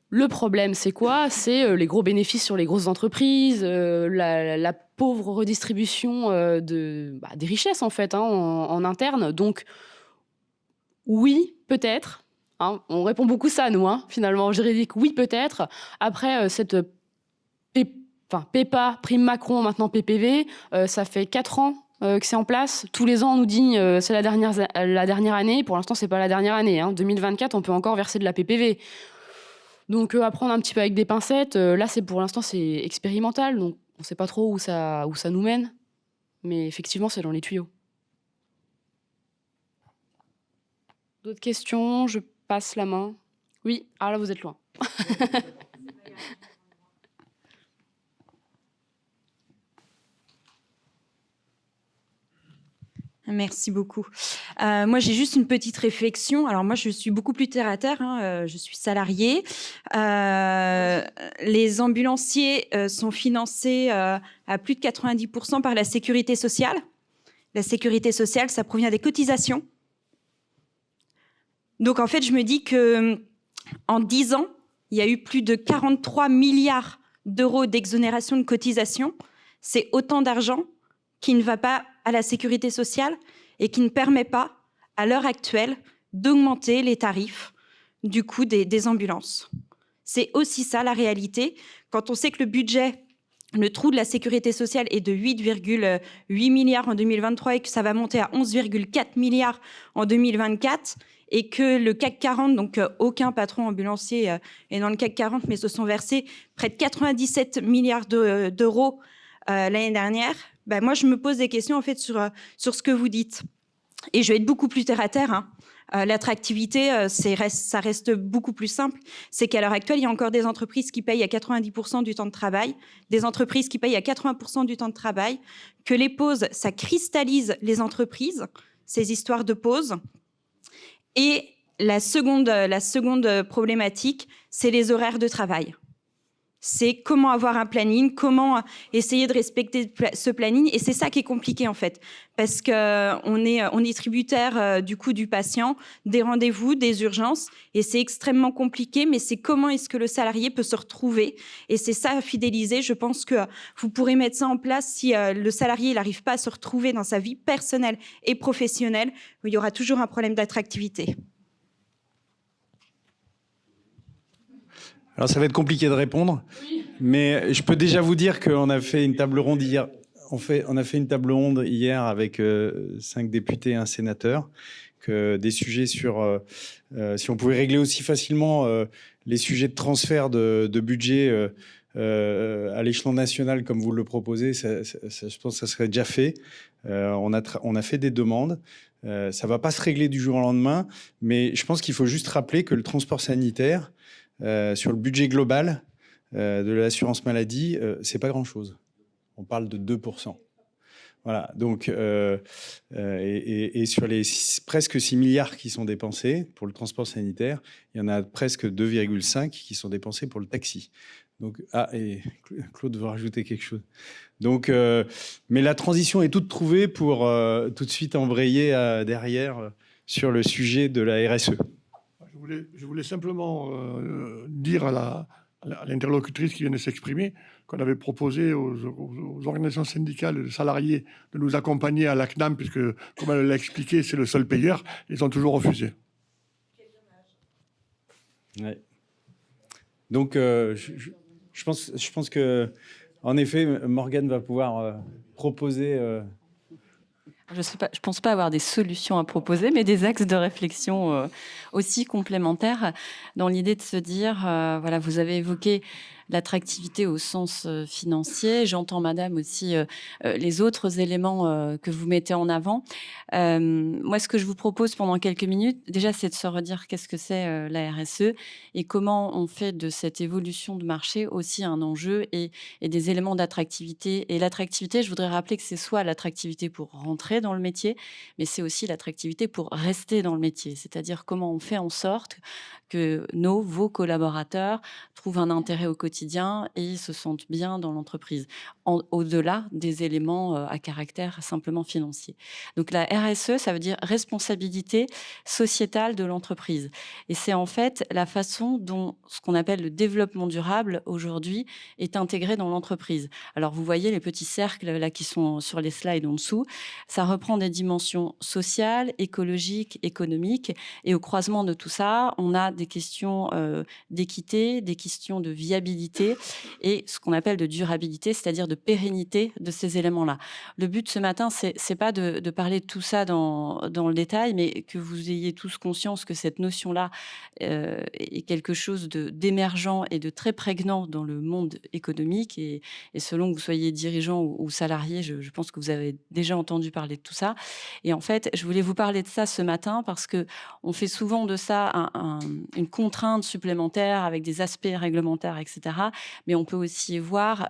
Le problème, c'est quoi ? C'est les gros bénéfices sur les grosses entreprises, la pauvre redistribution des richesses, en fait, en interne. Donc, oui, peut-être. On répond beaucoup ça, nous, finalement, juridique. Oui, peut-être. Après, cette PEPA, prime Macron, maintenant PPV, ça fait 4 ans que c'est en place. Tous les ans, on nous dit c'est la dernière année. Pour l'instant, c'est pas la dernière année. 2024, on peut encore verser de la PPV. Donc, à prendre un petit peu avec des pincettes. Là, pour l'instant, c'est expérimental. Donc, on ne sait pas trop où ça nous mène. Mais effectivement, c'est dans les tuyaux. D'autres questions? Je passe la main. Oui, ah là, vous êtes loin. Merci beaucoup. Moi, j'ai juste une petite réflexion. Alors, moi, je suis beaucoup plus terre à terre. Je suis salariée. Les ambulanciers sont financés à plus de 90% par la sécurité sociale. La sécurité sociale, ça provient des cotisations. Donc, en fait, je me dis que en 10 ans, il y a eu plus de 43 milliards d'euros d'exonération de cotisations. C'est autant d'argent qui ne va pas à la sécurité sociale et qui ne permet pas, à l'heure actuelle, d'augmenter les tarifs du coût des ambulances. C'est aussi ça la réalité. Quand on sait que le trou de la sécurité sociale est de 8,8 milliards en 2023 et que ça va monter à 11,4 milliards en 2024 et que le CAC 40, donc aucun patron ambulancier est dans le CAC 40, mais se sont versés près de 97 milliards d'euros l'année dernière, moi, je me pose des questions en fait sur ce que vous dites. Et je vais être beaucoup plus terre à terre. L'attractivité, ça reste beaucoup plus simple. C'est qu'à l'heure actuelle, il y a encore des entreprises qui payent à 90% du temps de travail, des entreprises qui payent à 80% du temps de travail, que les pauses, ça cristallise les entreprises, ces histoires de pauses. Et la seconde problématique, c'est les horaires de travail. C'est comment avoir un planning, comment essayer de respecter ce planning. Et c'est ça qui est compliqué, en fait. Parce qu'on est tributaire du coût du patient, des rendez-vous, des urgences. Et c'est extrêmement compliqué. Mais c'est comment est-ce que le salarié peut se retrouver. Et c'est ça, fidéliser. Je pense que vous pourrez mettre ça en place si le salarié n'arrive pas à se retrouver dans sa vie personnelle et professionnelle. Il y aura toujours un problème d'attractivité. Alors, ça va être compliqué de répondre, mais je peux déjà vous dire qu'on a fait une table ronde hier. On a fait une table ronde hier avec 5 députés et un sénateur, que des sujets sur si on pouvait régler aussi facilement les sujets de transfert de budget à l'échelon national comme vous le proposez, je pense que ça serait déjà fait. On a fait des demandes. Ça va pas se régler du jour au lendemain, mais je pense qu'il faut juste rappeler que le transport sanitaire, sur le budget global de l'assurance maladie, c'est pas grand-chose. On parle de 2%. Voilà. Donc, et sur les presque 6 milliards qui sont dépensés pour le transport sanitaire, il y en a presque 2,5 qui sont dépensés pour le taxi. Donc, et Claude veut rajouter quelque chose. Donc, mais la transition est toute trouvée pour tout de suite embrayer derrière sur le sujet de la RSE. Je voulais simplement dire à l'interlocutrice qui vient de s'exprimer qu'on avait proposé aux organisations syndicales de salariés de nous accompagner à la CNAM, puisque, comme elle l'a expliqué, c'est le seul payeur. Ils ont toujours refusé. Quel dommage. Ouais. Donc, je pense que, en effet, Morgane va pouvoir proposer... Je ne pense pas avoir des solutions à proposer, mais des axes de réflexion aussi complémentaires dans l'idée de se dire, voilà, vous avez évoqué l'attractivité au sens financier. J'entends, madame, aussi les autres éléments que vous mettez en avant. Moi, ce que je vous propose pendant quelques minutes, déjà, c'est de se redire qu'est-ce que c'est la RSE et comment on fait de cette évolution de marché aussi un enjeu et des éléments d'attractivité. Et l'attractivité, je voudrais rappeler que c'est soit l'attractivité pour rentrer dans le métier, mais c'est aussi l'attractivité pour rester dans le métier. C'est-à-dire comment on fait en sorte que vos collaborateurs trouvent un intérêt au quotidien et se sentent bien dans l'entreprise, au-delà des éléments à caractère simplement financier. Donc la RSE, ça veut dire responsabilité sociétale de l'entreprise. Et c'est en fait la façon dont ce qu'on appelle le développement durable aujourd'hui est intégré dans l'entreprise. Alors vous voyez les petits cercles là qui sont sur les slides en dessous, ça reprend des dimensions sociales, écologiques, économiques, et au croisement de tout ça, on a des questions d'équité, des questions de viabilité stabilité et ce qu'on appelle de durabilité, c'est-à-dire de pérennité de ces éléments-là. Le but ce matin, c'est pas de parler de tout ça dans le détail, mais que vous ayez tous conscience que cette notion-là est quelque chose d'émergent et de très prégnant dans le monde économique. Et selon que vous soyez dirigeant ou salarié, je pense que vous avez déjà entendu parler de tout ça. Et en fait, je voulais vous parler de ça ce matin parce que on fait souvent de ça une contrainte supplémentaire avec des aspects réglementaires, etc. Mais on peut aussi y voir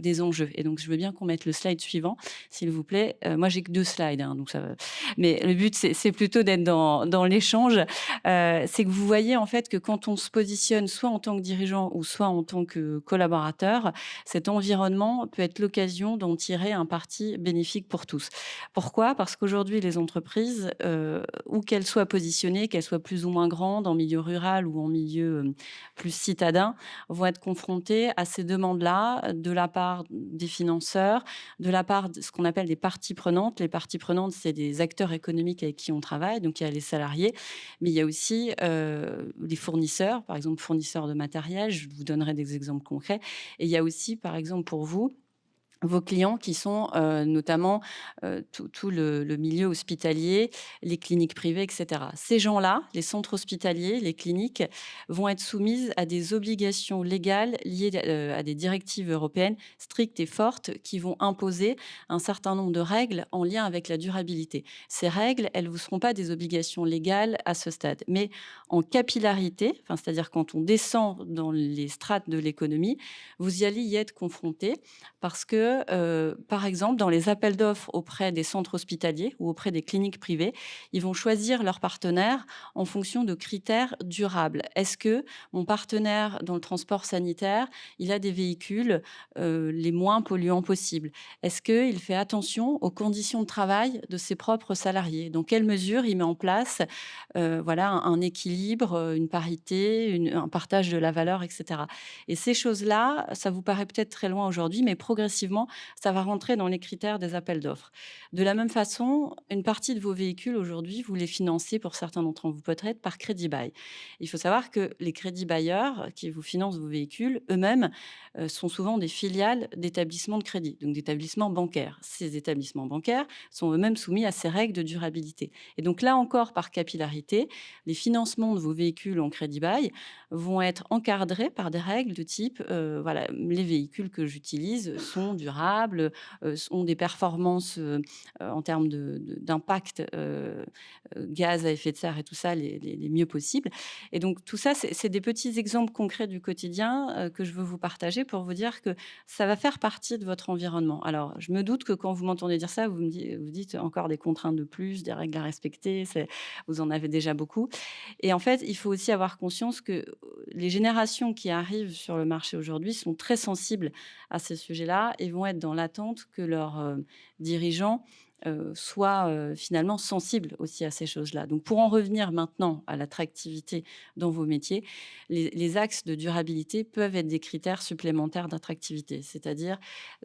des enjeux. Et donc, je veux bien qu'on mette le slide suivant, s'il vous plaît. Moi, j'ai que 2 slides, hein, donc ça va. Mais le but, c'est plutôt d'être dans l'échange. C'est que vous voyez en fait que quand on se positionne soit en tant que dirigeant ou soit en tant que collaborateur, cet environnement peut être l'occasion d'en tirer un parti bénéfique pour tous. Pourquoi ? Parce qu'aujourd'hui, les entreprises, où qu'elles soient positionnées, qu'elles soient plus ou moins grandes, en milieu rural ou en milieu plus citadin, vont être confrontées à ces demandes-là de la part des financeurs, de la part de ce qu'on appelle des parties prenantes. Les parties prenantes, c'est des acteurs économiques avec qui on travaille, donc il y a les salariés, mais il y a aussi les fournisseurs, par exemple fournisseurs de matériel, je vous donnerai des exemples concrets, et il y a aussi, par exemple, pour vous, vos clients qui sont notamment tout le milieu hospitalier, les cliniques privées, etc. Ces gens-là, les centres hospitaliers, les cliniques, vont être soumises à des obligations légales liées à des directives européennes strictes et fortes qui vont imposer un certain nombre de règles en lien avec la durabilité. Ces règles, elles ne vous seront pas des obligations légales à ce stade, mais en capillarité, c'est-à-dire quand on descend dans les strates de l'économie, vous y allez y être confronté parce que par exemple, dans les appels d'offres auprès des centres hospitaliers ou auprès des cliniques privées, ils vont choisir leurs partenaires en fonction de critères durables. Est-ce que mon partenaire dans le transport sanitaire, il a des véhicules les moins polluants possibles? Est-ce qu'il fait attention aux conditions de travail de ses propres salariés? Dans quelle mesure il met en place un équilibre, une parité, un partage de la valeur, etc. Et ces choses-là, ça vous paraît peut-être très loin aujourd'hui, mais progressivement, ça va rentrer dans les critères des appels d'offres. De la même façon, une partie de vos véhicules aujourd'hui, vous les financez pour certains d'entre vous peut-être par crédit bail. Il faut savoir que les crédits bailleurs qui vous financent vos véhicules, eux-mêmes, sont souvent des filiales d'établissements de crédit, donc d'établissements bancaires. Ces établissements bancaires sont eux-mêmes soumis à ces règles de durabilité. Et donc là encore, par capillarité, les financements de vos véhicules en crédit bail vont être encadrés par des règles de type, les véhicules que j'utilise sont durables, ont des performances en termes d'impact gaz à effet de serre et tout ça les mieux possibles. Et donc tout ça, c'est des petits exemples concrets du quotidien que je veux vous partager pour vous dire que ça va faire partie de votre environnement. Alors, je me doute que quand vous m'entendez dire ça, vous dites encore des contraintes de plus, des règles à respecter, vous en avez déjà beaucoup. Et en fait, il faut aussi avoir conscience que les générations qui arrivent sur le marché aujourd'hui sont très sensibles à ces sujets-là et vont être dans l'attente que leurs dirigeants soient finalement sensibles aussi à ces choses-là. Donc, pour en revenir maintenant à l'attractivité dans vos métiers, les axes de durabilité peuvent être des critères supplémentaires d'attractivité. C'est-à-dire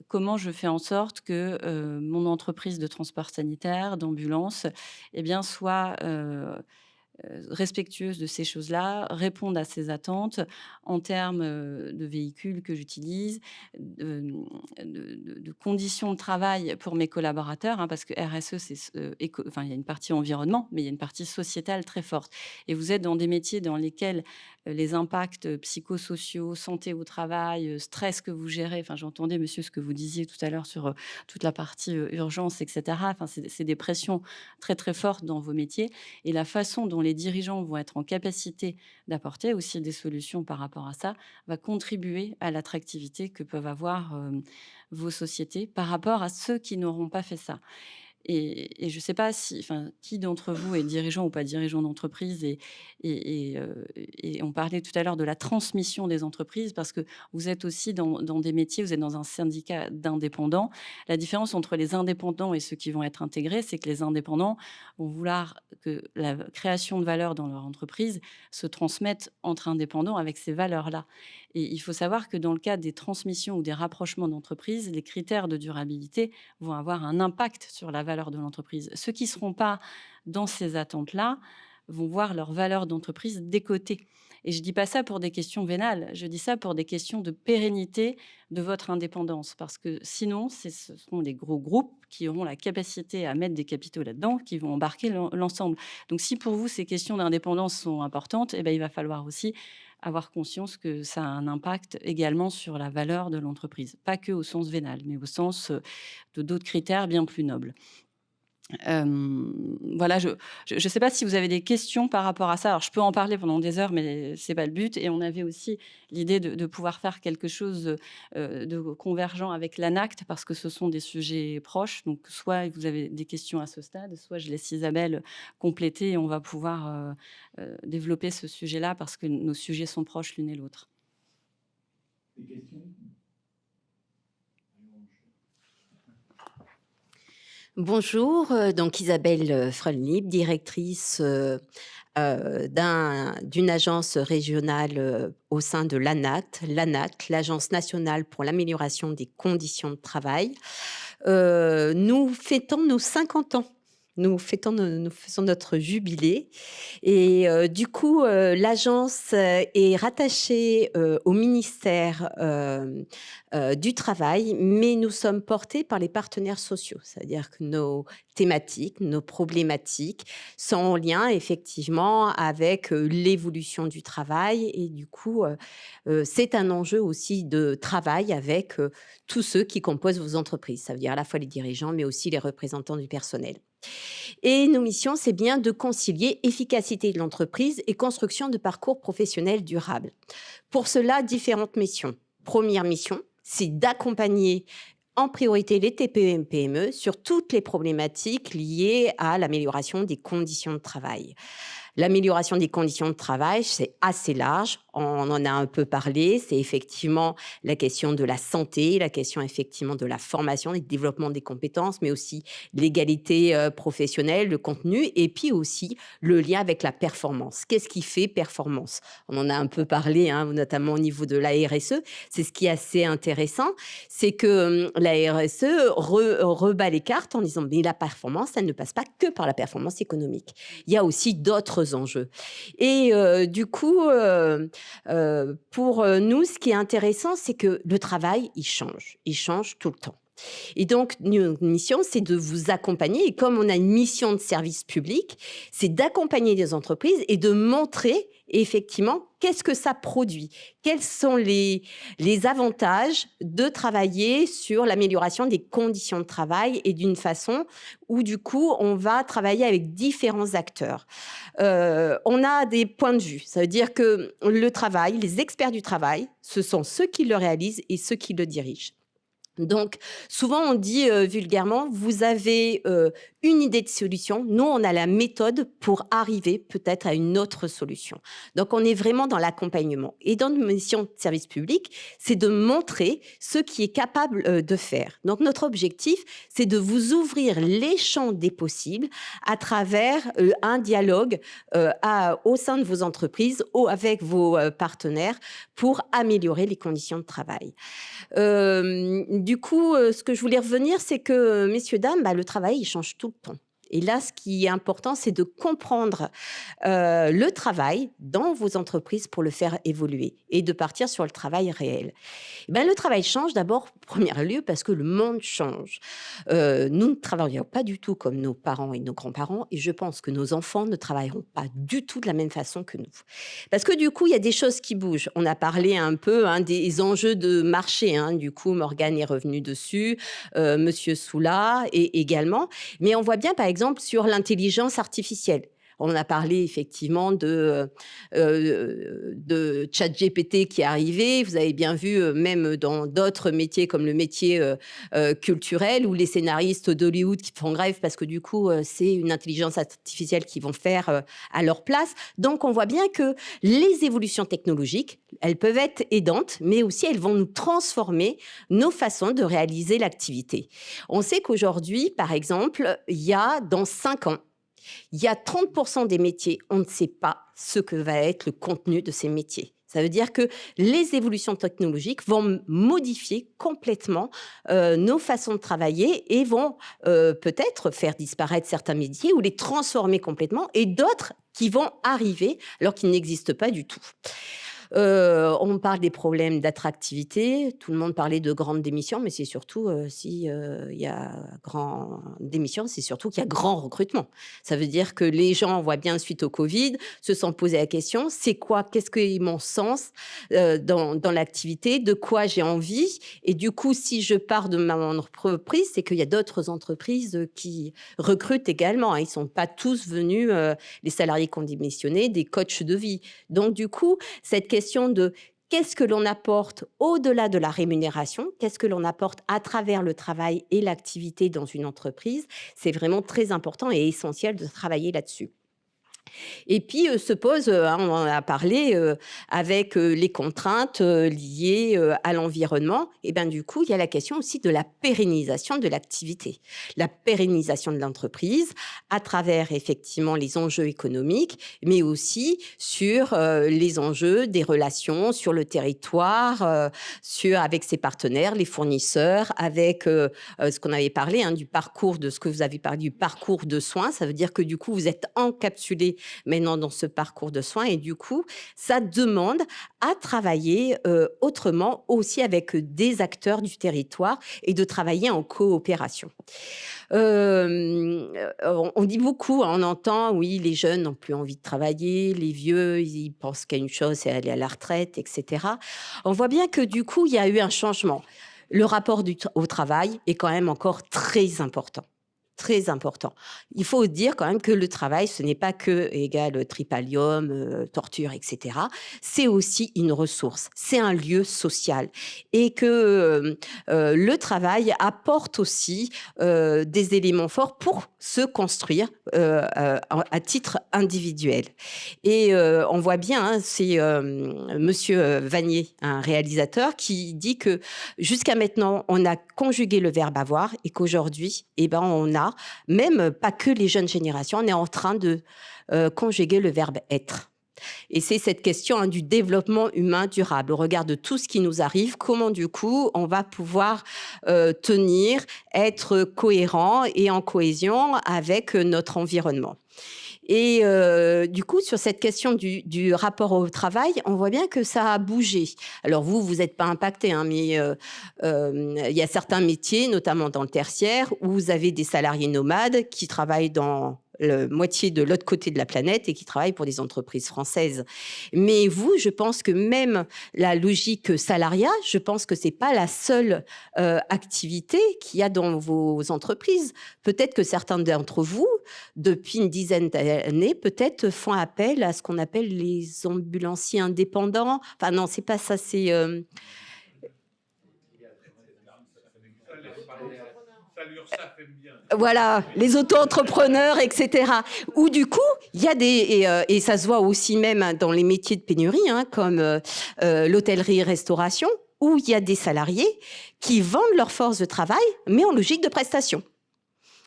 comment je fais en sorte que mon entreprise de transport sanitaire, d'ambulance, soit respectueuse de ces choses-là, répondre à ces attentes en termes de véhicules que j'utilise, de conditions de travail pour mes collaborateurs, parce que RSE, il y a une partie environnement, mais il y a une partie sociétale très forte. Et vous êtes dans des métiers dans lesquels les impacts psychosociaux, santé au travail, stress que vous gérez, j'entendais, monsieur, ce que vous disiez tout à l'heure sur toute la partie urgence, etc. C'est des pressions très, très fortes dans vos métiers. Et la façon dont les dirigeants vont être en capacité d'apporter aussi des solutions par rapport à ça va contribuer à l'attractivité que peuvent avoir vos sociétés par rapport à ceux qui n'auront pas fait ça. Et je ne sais pas qui d'entre vous est dirigeant ou pas dirigeant d'entreprise. Et on parlait tout à l'heure de la transmission des entreprises parce que vous êtes aussi dans des métiers, vous êtes dans un syndicat d'indépendants. La différence entre les indépendants et ceux qui vont être intégrés, c'est que les indépendants vont vouloir que la création de valeur dans leur entreprise se transmette entre indépendants avec ces valeurs-là. Et il faut savoir que dans le cadre des transmissions ou des rapprochements d'entreprises, les critères de durabilité vont avoir un impact sur la valeur de l'entreprise. Ceux qui ne seront pas dans ces attentes-là vont voir leur valeur d'entreprise décotée. Et je ne dis pas ça pour des questions vénales, je dis ça pour des questions de pérennité de votre indépendance. Parce que sinon, ce sont des gros groupes qui auront la capacité à mettre des capitaux là-dedans, qui vont embarquer l'ensemble. Donc si pour vous, ces questions d'indépendance sont importantes, eh bien, il va falloir aussi avoir conscience que ça a un impact également sur la valeur de l'entreprise. Pas que au sens vénal, mais au sens de d'autres critères bien plus nobles. Voilà, je ne sais pas si vous avez des questions par rapport à ça. Alors, je peux en parler pendant des heures, mais ce n'est pas le but. Et on avait aussi l'idée de pouvoir faire quelque chose de convergent avec l'ANACT, parce que ce sont des sujets proches. Donc, soit vous avez des questions à ce stade, soit je laisse Isabelle compléter et on va pouvoir développer ce sujet-là, parce que nos sujets sont proches l'une et l'autre. Des questions ? Bonjour, donc Isabelle Freunlib, directrice d'une agence régionale au sein de l'ANACT, l'Agence nationale pour l'amélioration des conditions de travail. Nous fêtons nos 50 ans. Nous faisons notre jubilé et du coup, l'agence est rattachée au ministère du Travail, mais nous sommes portés par les partenaires sociaux. C'est-à-dire que nos thématiques, nos problématiques sont en lien effectivement avec l'évolution du travail et du coup, c'est un enjeu aussi de travail avec tous ceux qui composent vos entreprises. Ça veut dire à la fois les dirigeants, mais aussi les représentants du personnel. Et nos missions, c'est bien de concilier efficacité de l'entreprise et construction de parcours professionnels durables. Pour cela, différentes missions. Première mission, c'est d'accompagner en priorité les TPE et PME sur toutes les problématiques liées à l'amélioration des conditions de travail. L'amélioration des conditions de travail, c'est assez large. On en a un peu parlé. C'est effectivement la question de la santé, la question effectivement de la formation et du développement des compétences, mais aussi l'égalité professionnelle, le contenu, et puis aussi le lien avec la performance. Qu'est-ce qui fait performance? On en a un peu parlé, notamment au niveau de la RSE. C'est ce qui est assez intéressant, c'est que la RSE rebat les cartes en disant mais la performance, ça ne passe pas que par la performance économique. Il y a aussi d'autres enjeux. Et du coup, pour nous, ce qui est intéressant, c'est que le travail, il change tout le temps. Et donc, notre mission, c'est de vous accompagner. Et comme on a une mission de service public, c'est d'accompagner des entreprises et de montrer effectivement qu'est-ce que ça produit. Quels sont les avantages de travailler sur l'amélioration des conditions de travail et d'une façon où, du coup, on va travailler avec différents acteurs. On a des points de vue. Ça veut dire que le travail, les experts du travail, ce sont ceux qui le réalisent et ceux qui le dirigent. Donc, souvent, on dit vulgairement, vous avez une idée de solution. Nous, on a la méthode pour arriver peut-être à une autre solution. Donc, on est vraiment dans l'accompagnement. Et dans notre mission de service public, c'est de montrer ce qui est capable de faire. Donc, notre objectif, c'est de vous ouvrir les champs des possibles à travers un dialogue au sein de vos entreprises ou avec vos partenaires pour améliorer les conditions de travail. Du coup, ce que je voulais revenir, c'est que, messieurs, dames, le travail, il change tout le temps. Et là, ce qui est important, c'est de comprendre le travail dans vos entreprises pour le faire évoluer et de partir sur le travail réel. Le travail change d'abord, en premier lieu, parce que le monde change. Nous ne travaillons pas du tout comme nos parents et nos grands-parents et je pense que nos enfants ne travailleront pas du tout de la même façon que nous. Parce que du coup, il y a des choses qui bougent. On a parlé un peu des enjeux de marché. Du coup, Morgane est revenue dessus, Monsieur Soula également. Mais on voit bien, par exemple, sur l'intelligence artificielle. On a parlé effectivement de ChatGPT qui est arrivé. Vous avez bien vu, même dans d'autres métiers comme le métier culturel ou les scénaristes d'Hollywood qui font grève parce que du coup, c'est une intelligence artificielle qu'ils vont faire à leur place. Donc, on voit bien que les évolutions technologiques, elles peuvent être aidantes, mais aussi elles vont nous transformer nos façons de réaliser l'activité. On sait qu'aujourd'hui, par exemple, il y a dans 5 ans, il y a 30% des métiers, on ne sait pas ce que va être le contenu de ces métiers. Ça veut dire que les évolutions technologiques vont modifier complètement nos façons de travailler et vont peut-être faire disparaître certains métiers ou les transformer complètement et d'autres qui vont arriver alors qu'ils n'existent pas du tout. On parle des problèmes d'attractivité. Tout le monde parlait de grandes démissions, mais c'est surtout, il y a grand démission, c'est surtout qu'il y a grand recrutement. Ça veut dire que les gens, on voit bien suite au Covid, se sont posé la question, c'est quoi, qu'est-ce que est mon sens dans l'activité, de quoi j'ai envie? Et du coup, si je pars de ma entreprise, c'est qu'il y a d'autres entreprises qui recrutent également. Ils ne sont pas tous venus, les salariés qui ont démissionné, des coachs de vie. Donc, du coup, cette question de qu'est-ce que l'on apporte au-delà de la rémunération, qu'est-ce que l'on apporte à travers le travail et l'activité dans une entreprise, c'est vraiment très important et essentiel de travailler là-dessus. Et puis se pose, on en a parlé, avec les contraintes liées à l'environnement, et bien du coup, il y a la question aussi de la pérennisation de l'activité, la pérennisation de l'entreprise à travers effectivement les enjeux économiques, mais aussi sur les enjeux des relations sur le territoire, avec ses partenaires, les fournisseurs, avec ce qu'on avait parlé du parcours, de ce que vous avez parlé du parcours de soins. Ça veut dire que du coup, vous êtes encapsulé maintenant dans ce parcours de soins et du coup, ça demande à travailler autrement aussi avec des acteurs du territoire et de travailler en coopération. On dit beaucoup, on entend, oui, les jeunes n'ont plus envie de travailler, les vieux, ils pensent qu'à une chose, c'est aller à la retraite, etc. On voit bien que du coup, il y a eu un changement. Le rapport au travail est quand même encore très important. Très important. Il faut dire quand même que le travail, ce n'est pas que égal tripalium, torture, etc. C'est aussi une ressource, c'est un lieu social. Et que le travail apporte aussi des éléments forts pour se construire à titre individuel. Et on voit bien, c'est Monsieur Vanier, un réalisateur, qui dit que jusqu'à maintenant, on a conjugué le verbe avoir et qu'aujourd'hui, on a, même pas que les jeunes générations, on est en train de conjuguer le verbe être. Et c'est cette question du développement humain durable. Au regard de tout ce qui nous arrive, comment du coup on va pouvoir tenir, être cohérent et en cohésion avec notre environnement. Et du coup, sur cette question du rapport au travail, on voit bien que ça a bougé. Alors vous n'êtes pas impacté, mais il y a certains métiers, notamment dans le tertiaire, où vous avez des salariés nomades qui travaillent dans la moitié de l'autre côté de la planète et qui travaillent pour des entreprises françaises. Mais vous, je pense que même la logique salariat, je pense que c'est pas la seule activité qu'il y a dans vos entreprises. Peut-être que certains d'entre vous, depuis une dizaine d'années, peut-être font appel à ce qu'on appelle les ambulanciers indépendants. Enfin non, c'est pas ça, c'est... Voilà, les auto-entrepreneurs, etc. Où du coup, il y a et ça se voit aussi même dans les métiers de pénurie, comme l'hôtellerie-restauration, où il y a des salariés qui vendent leur force de travail, mais en logique de prestation.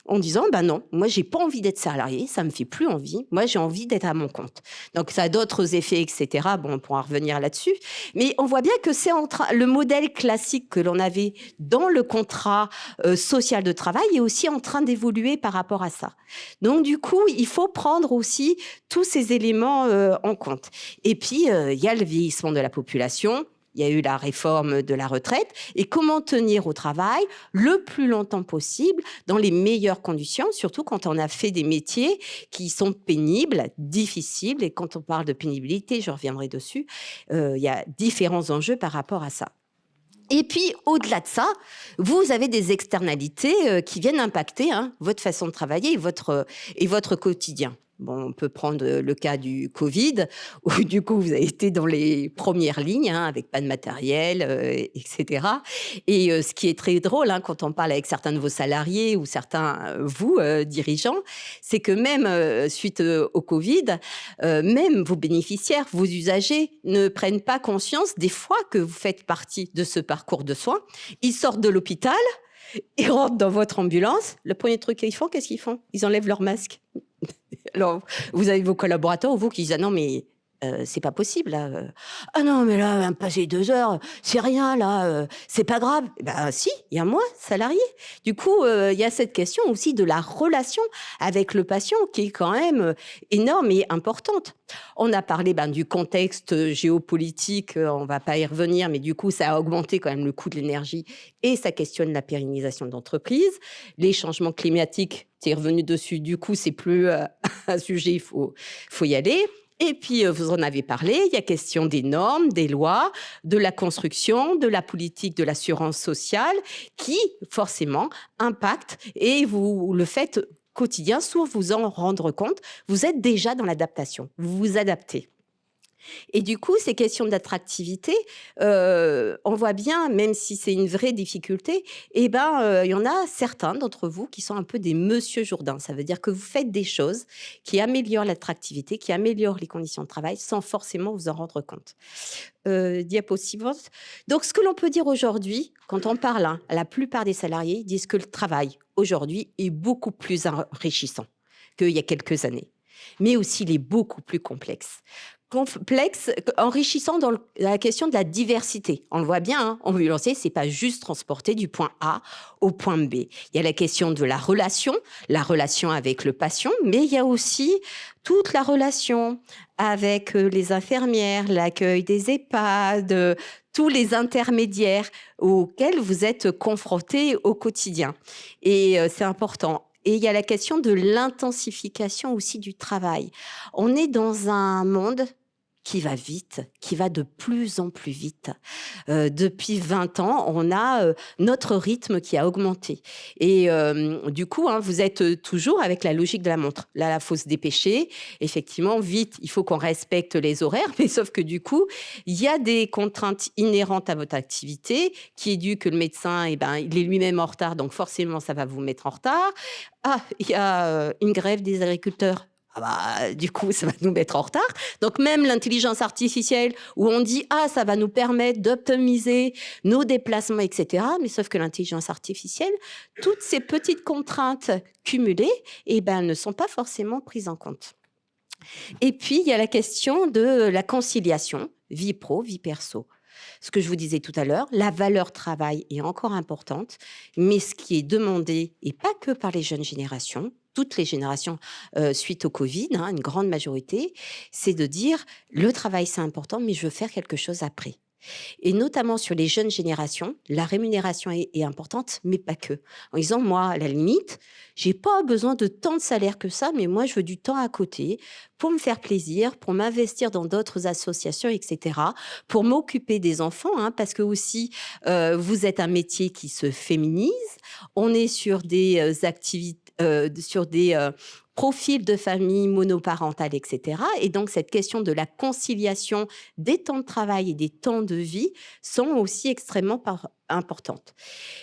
En disant, non, moi, j'ai pas envie d'être salarié, ça me fait plus envie. Moi, j'ai envie d'être à mon compte. Donc, ça a d'autres effets, etc. Bon, on pourra revenir là-dessus. Mais on voit bien que c'est le modèle classique que l'on avait dans le contrat social de travail est aussi en train d'évoluer par rapport à ça. Donc, du coup, il faut prendre aussi tous ces éléments en compte. Et puis, il y a le vieillissement de la population. Il y a eu la réforme de la retraite. Et comment tenir au travail le plus longtemps possible, dans les meilleures conditions, surtout quand on a fait des métiers qui sont pénibles, difficiles. Et quand on parle de pénibilité, je reviendrai dessus, il y a différents enjeux par rapport à ça. Et puis, au-delà de ça, vous avez des externalités qui viennent impacter votre façon de travailler et votre quotidien. Bon, on peut prendre le cas du Covid, où du coup, vous avez été dans les premières lignes, avec pas de matériel, etc. Et ce qui est très drôle, quand on parle avec certains de vos salariés ou certains, vous, dirigeants, c'est que même suite au Covid, même vos bénéficiaires, vos usagers ne prennent pas conscience des fois que vous faites partie de ce parcours de soins. Ils sortent de l'hôpital, ils rentrent dans votre ambulance. Le premier truc qu'ils font, qu'est-ce qu'ils font? Ils enlèvent leur masque. Alors, vous avez vos collaborateurs ou vous qui disent « Ah non, mais C'est pas possible là. Ah non, mais là, passer 2 heures, c'est rien là, c'est pas grave. Ben si, il y a moi, salarié. Du coup, il y a cette question aussi de la relation avec le patient qui est quand même énorme et importante. On a parlé du contexte géopolitique, on va pas y revenir, mais du coup, ça a augmenté quand même le coût de l'énergie et ça questionne la pérennisation de l'entreprise. Les changements climatiques, tu es revenu dessus, du coup, c'est plus un sujet, il faut y aller. Et puis, vous en avez parlé, il y a question des normes, des lois, de la construction, de la politique de l'assurance sociale qui, forcément, impactent et vous le faites quotidien sans vous en rendre compte. Vous êtes déjà dans l'adaptation, vous vous adaptez. Et du coup, ces questions d'attractivité, on voit bien, même si c'est une vraie difficulté, il y en a certains d'entre vous qui sont un peu des Monsieur Jourdain. Ça veut dire que vous faites des choses qui améliorent l'attractivité, qui améliorent les conditions de travail sans forcément vous en rendre compte. Diapo suivante. Donc, ce que l'on peut dire aujourd'hui, quand on parle à la plupart des salariés, ils disent que le travail aujourd'hui est beaucoup plus enrichissant qu'il y a quelques années, mais aussi il est beaucoup plus complexe, enrichissant dans la question de la diversité. On le voit bien, ambulancier, c'est pas juste transporter du point A au point B. Il y a la question de la relation avec le patient, mais il y a aussi toute la relation avec les infirmières, l'accueil des EHPAD, tous les intermédiaires auxquels vous êtes confrontés au quotidien. Et c'est important. Et il y a la question de l'intensification aussi du travail. On est dans un monde qui va vite, qui va de plus en plus vite. Depuis 20 ans, on a notre rythme qui a augmenté. Et du coup, vous êtes toujours avec la logique de la montre. Là, il faut se dépêcher. Effectivement, vite, il faut qu'on respecte les horaires. Mais sauf que du coup, il y a des contraintes inhérentes à votre activité qui est due que le médecin, il est lui-même en retard. Donc forcément, ça va vous mettre en retard. Ah, il y a une grève des agriculteurs. Du coup, ça va nous mettre en retard. Donc, même l'intelligence artificielle, où on dit, ça va nous permettre d'optimiser nos déplacements, etc. Mais sauf que l'intelligence artificielle, toutes ces petites contraintes cumulées, elles ne sont pas forcément prises en compte. Et puis, il y a la question de la conciliation, vie pro, vie perso. Ce que je vous disais tout à l'heure, la valeur travail est encore importante, mais ce qui est demandé, et pas que par les jeunes générations, toutes les générations suite au Covid, une grande majorité, c'est de dire le travail c'est important, mais je veux faire quelque chose après. Et notamment sur les jeunes générations, la rémunération est importante, mais pas que. En disant, moi, à la limite, j'ai pas besoin de tant de salaire que ça, mais moi, je veux du temps à côté pour me faire plaisir, pour m'investir dans d'autres associations, etc., pour m'occuper des enfants, parce que aussi, vous êtes un métier qui se féminise. On est sur des activités, sur des profils de famille monoparentale, etc. Et donc, cette question de la conciliation des temps de travail et des temps de vie sont aussi extrêmement importantes.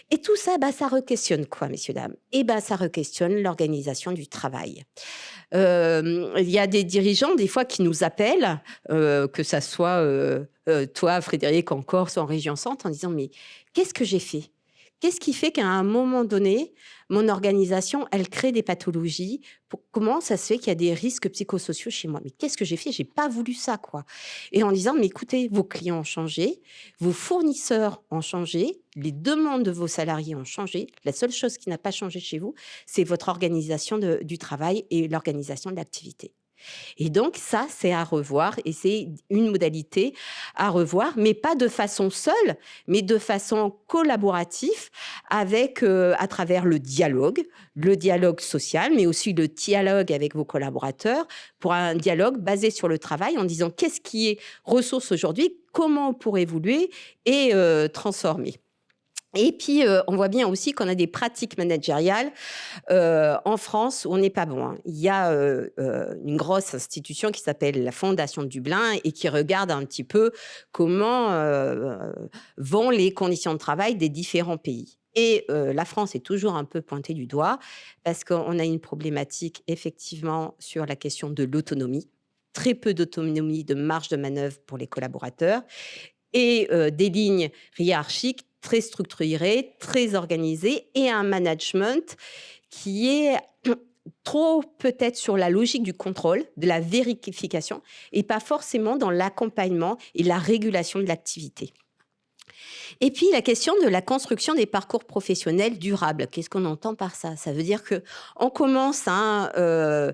Et tout ça, ça re-questionne quoi, messieurs, dames ? Ça re-questionne l'organisation du travail. Il y a des dirigeants, des fois, qui nous appellent, que ça soit toi, Frédéric, en Corse ou en région centre, en disant « Mais qu'est-ce que j'ai fait ? Qu'est-ce qui fait qu'à un moment donné, mon organisation, elle crée des pathologies ? Comment ça se fait qu'il y a des risques psychosociaux chez moi ? Mais qu'est-ce que j'ai fait ? J'ai pas voulu ça, quoi. Et en disant, mais écoutez, vos clients ont changé, vos fournisseurs ont changé, les demandes de vos salariés ont changé. La seule chose qui n'a pas changé chez vous, c'est votre organisation du travail et l'organisation de l'activité. Et donc, ça, c'est à revoir et c'est une modalité à revoir, mais pas de façon seule, mais de façon collaborative avec, à travers le dialogue social, mais aussi le dialogue avec vos collaborateurs pour un dialogue basé sur le travail en disant qu'est-ce qui est ressource aujourd'hui, comment on pourrait évoluer et transformer. Et puis, on voit bien aussi qu'on a des pratiques managériales en France où on n'est pas bon. Il y a une grosse institution qui s'appelle la Fondation de Dublin et qui regarde un petit peu comment vont les conditions de travail des différents pays. Et la France est toujours un peu pointée du doigt parce qu'on a une problématique effectivement sur la question de l'autonomie. Très peu d'autonomie, de marge de manœuvre pour les collaborateurs et des lignes hiérarchiques très structuré, très organisé et un management qui est trop peut-être sur la logique du contrôle, de la vérification, et pas forcément dans l'accompagnement et la régulation de l'activité. Et puis, la question de la construction des parcours professionnels durables. Qu'est-ce qu'on entend par ça? Ça veut dire qu'on commence à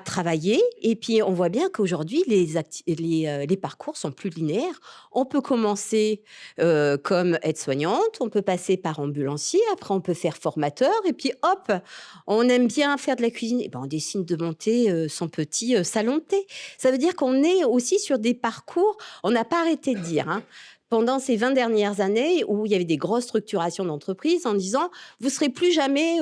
travailler et puis on voit bien qu'aujourd'hui, les parcours sont plus linéaires. On peut commencer comme aide-soignante, on peut passer par ambulancier, après on peut faire formateur et puis hop, on aime bien faire de la cuisine. Et ben, on décide de monter son petit salon de thé. Ça veut dire qu'on est aussi sur des parcours, on n'a pas arrêté de dire, hein, pendant ces 20 dernières années où il y avait des grosses structurations d'entreprises en disant « vous ne serez plus jamais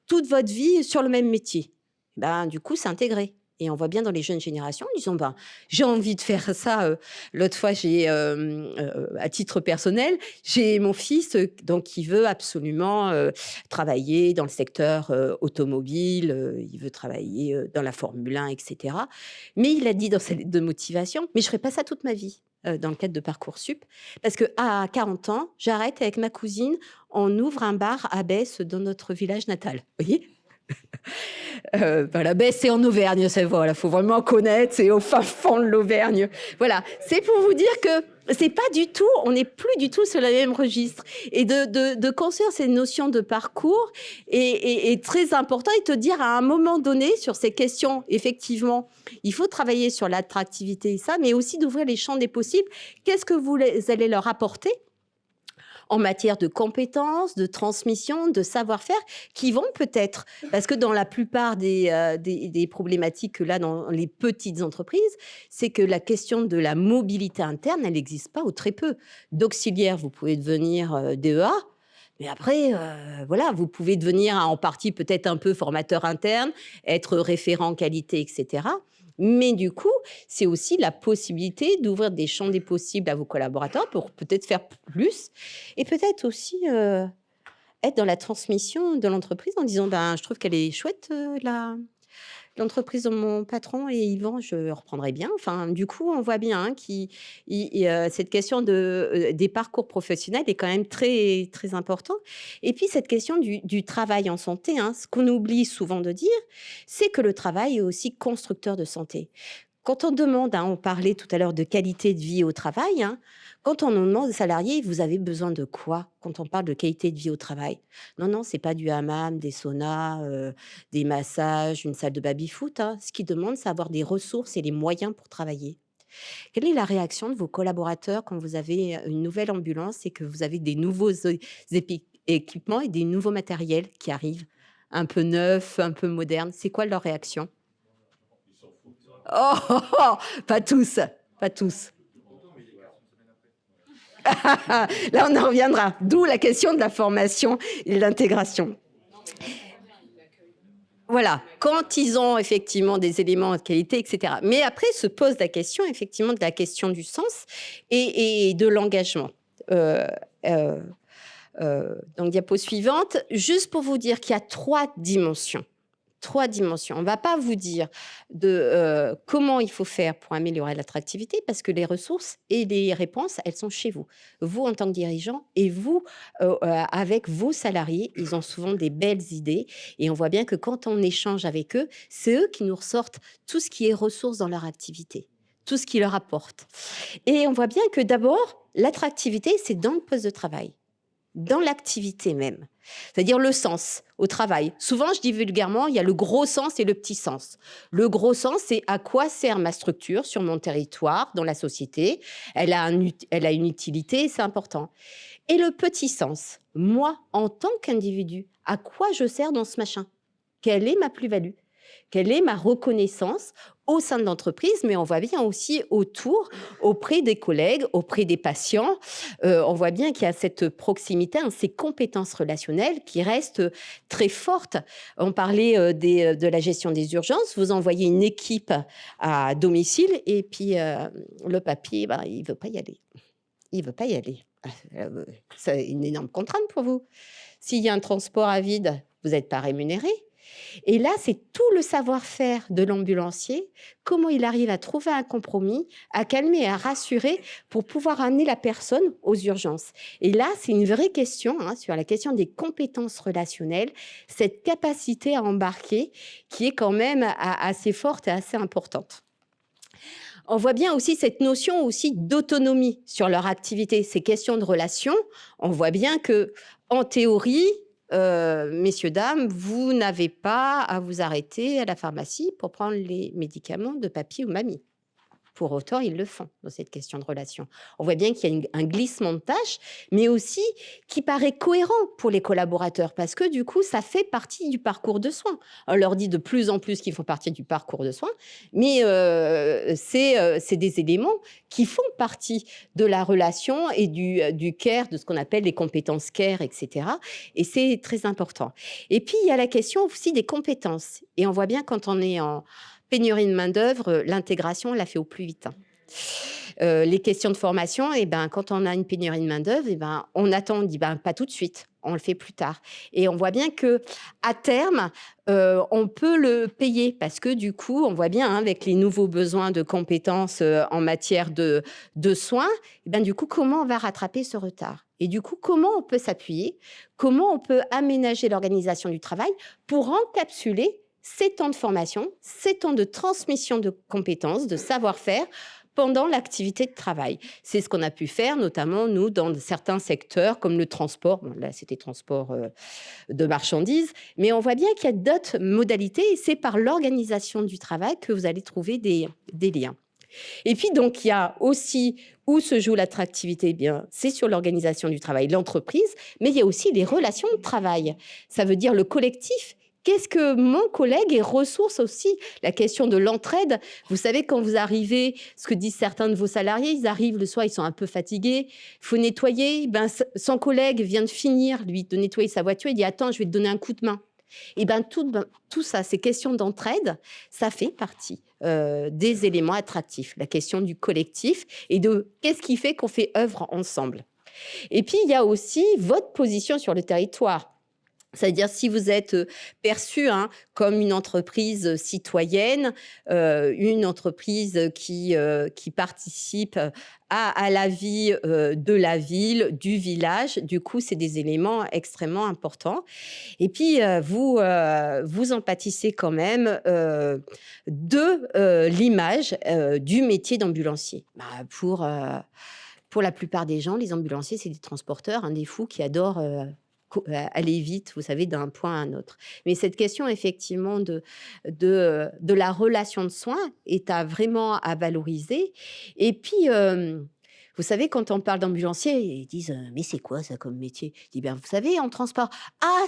toute votre vie sur le même métier ». Ben, du coup, c'est intégré. Et on voit bien dans les jeunes générations, ils disent ben, « j'ai envie de faire ça ». L'autre fois, à titre personnel, j'ai mon fils qui veut absolument travailler dans le secteur automobile, il veut travailler dans la Formule 1, etc. Mais il a dit dans sa lettre de motivation « mais je ne ferai pas ça toute ma vie ». Dans le cadre de Parcoursup, parce qu'à 40 ans, j'arrête avec ma cousine, on ouvre un bar à Besse dans notre village natal. Vous voyez voilà, Besse, c'est en Auvergne, voilà, faut vraiment connaître, c'est au fin fond de l'Auvergne. Voilà, c'est pour vous dire que c'est pas du tout, on n'est plus du tout sur le même registre. Et de construire ces notions de parcours est très important et te dire à un moment donné sur ces questions, effectivement, il faut travailler sur l'attractivité et ça, mais aussi d'ouvrir les champs des possibles. Qu'est-ce que vous allez leur apporter en matière de compétences, de transmission, de savoir-faire, qui vont peut-être, parce que dans la plupart des problématiques que là, dans les petites entreprises, c'est que la question de la mobilité interne, elle n'existe pas ou très peu. D'auxiliaire, vous pouvez devenir DEA, mais après, voilà, vous pouvez devenir en partie peut-être un peu formateur interne, être référent qualité, etc. Mais du coup, c'est aussi la possibilité d'ouvrir des champs des possibles à vos collaborateurs pour peut-être faire plus et peut-être aussi être dans la transmission de l'entreprise en disant je trouve qu'elle est chouette, l'entreprise de mon patron et Yvan, je reprendrai bien. Enfin, du coup, on voit bien cette question des parcours professionnels est quand même très, très important. Et puis, cette question du travail en santé, ce qu'on oublie souvent de dire, c'est que le travail est aussi constructeur de santé. Quand on demande, on parlait tout à l'heure de qualité de vie au travail, quand on nous demande aux salariés, vous avez besoin de quoi quand on parle de qualité de vie au travail? Non, c'est pas du hammam, des saunas, des massages, une salle de baby-foot. Ce qu'ils demandent, c'est avoir des ressources et les moyens pour travailler. Quelle est la réaction de vos collaborateurs quand vous avez une nouvelle ambulance et que vous avez des nouveaux équipements et des nouveaux matériels qui arrivent, un peu neufs, un peu modernes? C'est quoi leur réaction? Pas tous, pas tous. Là, on en reviendra. D'où la question de la formation et de l'intégration. Voilà, quand ils ont effectivement des éléments de qualité, etc. Mais après, se pose la question, effectivement, de la question du sens et de l'engagement. Donc, diapo suivante, juste pour vous dire qu'il y a 3 dimensions. 3 dimensions. On ne va pas vous dire comment il faut faire pour améliorer l'attractivité parce que les ressources et les réponses, elles sont chez vous. Vous, en tant que dirigeant, et vous, avec vos salariés, ils ont souvent des belles idées. Et on voit bien que quand on échange avec eux, c'est eux qui nous ressortent tout ce qui est ressources dans leur activité, tout ce qui leur apporte. Et on voit bien que d'abord, l'attractivité, c'est dans le poste de travail, dans l'activité même. C'est-à-dire le sens au travail. Souvent, je dis vulgairement, il y a le gros sens et le petit sens. Le gros sens, c'est à quoi sert ma structure sur mon territoire, dans la société. Elle a une utilité, c'est important. Et le petit sens, moi, en tant qu'individu, à quoi je sers dans ce machin? Quelle est ma plus-value? Quelle est ma reconnaissance au sein de l'entreprise, mais on voit bien aussi autour, auprès des collègues, auprès des patients. On voit bien qu'il y a cette proximité, ces compétences relationnelles qui restent très fortes. On parlait de la gestion des urgences. Vous envoyez une équipe à domicile et puis le papy, il ne veut pas y aller. Il ne veut pas y aller. C'est une énorme contrainte pour vous. S'il y a un transport à vide, vous n'êtes pas rémunéré. Et là, c'est tout le savoir-faire de l'ambulancier, comment il arrive à trouver un compromis, à calmer et à rassurer pour pouvoir amener la personne aux urgences. Et là, c'est une vraie question sur la question des compétences relationnelles, cette capacité à embarquer qui est quand même assez forte et assez importante. On voit bien aussi cette notion aussi d'autonomie sur leur activité, ces questions de relations. On voit bien que, en théorie, messieurs, dames, vous n'avez pas à vous arrêter à la pharmacie pour prendre les médicaments de papy ou mamie. Pour autant, ils le font dans cette question de relation. On voit bien qu'il y a un glissement de tâches, mais aussi qui paraît cohérent pour les collaborateurs, parce que du coup, ça fait partie du parcours de soins. On leur dit de plus en plus qu'ils font partie du parcours de soins, mais c'est des éléments qui font partie de la relation et du care, de ce qu'on appelle les compétences care, etc. Et c'est très important. Et puis, il y a la question aussi des compétences. Et on voit bien quand on est en pénurie de main-d'œuvre, l'intégration, on la fait au plus vite. Les questions de formation, quand on a une pénurie de main-d'œuvre, on attend, on dit pas tout de suite, on le fait plus tard. Et on voit bien que à terme, on peut le payer parce que du coup, on voit bien avec les nouveaux besoins de compétences en matière de soins, du coup, comment on va rattraper ce retard? Et du coup, comment on peut s'appuyer? Comment on peut aménager l'organisation du travail pour encapsuler ces temps de formation, ces temps de transmission de compétences, de savoir-faire pendant l'activité de travail. C'est ce qu'on a pu faire, notamment, nous, dans certains secteurs, comme le transport. Bon, là, c'était transport de marchandises. Mais on voit bien qu'il y a d'autres modalités et c'est par l'organisation du travail que vous allez trouver des liens. Et puis, donc, il y a aussi où se joue l'attractivité. C'est sur l'organisation du travail, l'entreprise, mais il y a aussi les relations de travail. Ça veut dire le collectif. Qu'est-ce que mon collègue et ressource aussi? La question de l'entraide. Vous savez, quand vous arrivez, ce que disent certains de vos salariés, ils arrivent le soir, ils sont un peu fatigués, il faut nettoyer. Son collègue vient de finir, lui, de nettoyer sa voiture, il dit « Attends, je vais te donner un coup de main ». Et tout ça, ces questions d'entraide, ça fait partie des éléments attractifs. La question du collectif et de qu'est-ce qui fait qu'on fait œuvre ensemble. Et puis, il y a aussi votre position sur le territoire. C'est-à-dire si vous êtes perçu comme une entreprise citoyenne, une entreprise qui participe à la vie de la ville, du village, du coup, c'est des éléments extrêmement importants. Et puis, vous empathissez quand même de l'image du métier d'ambulancier. Pour la plupart des gens, les ambulanciers, c'est des transporteurs, des fous qui adorent aller vite, vous savez, d'un point à un autre. Mais cette question, effectivement, de la relation de soins est vraiment à valoriser. Et puis, vous savez, quand on parle d'ambulanciers, ils disent « Mais c'est quoi ça comme métier ?» Je dis « Vous savez, en transport,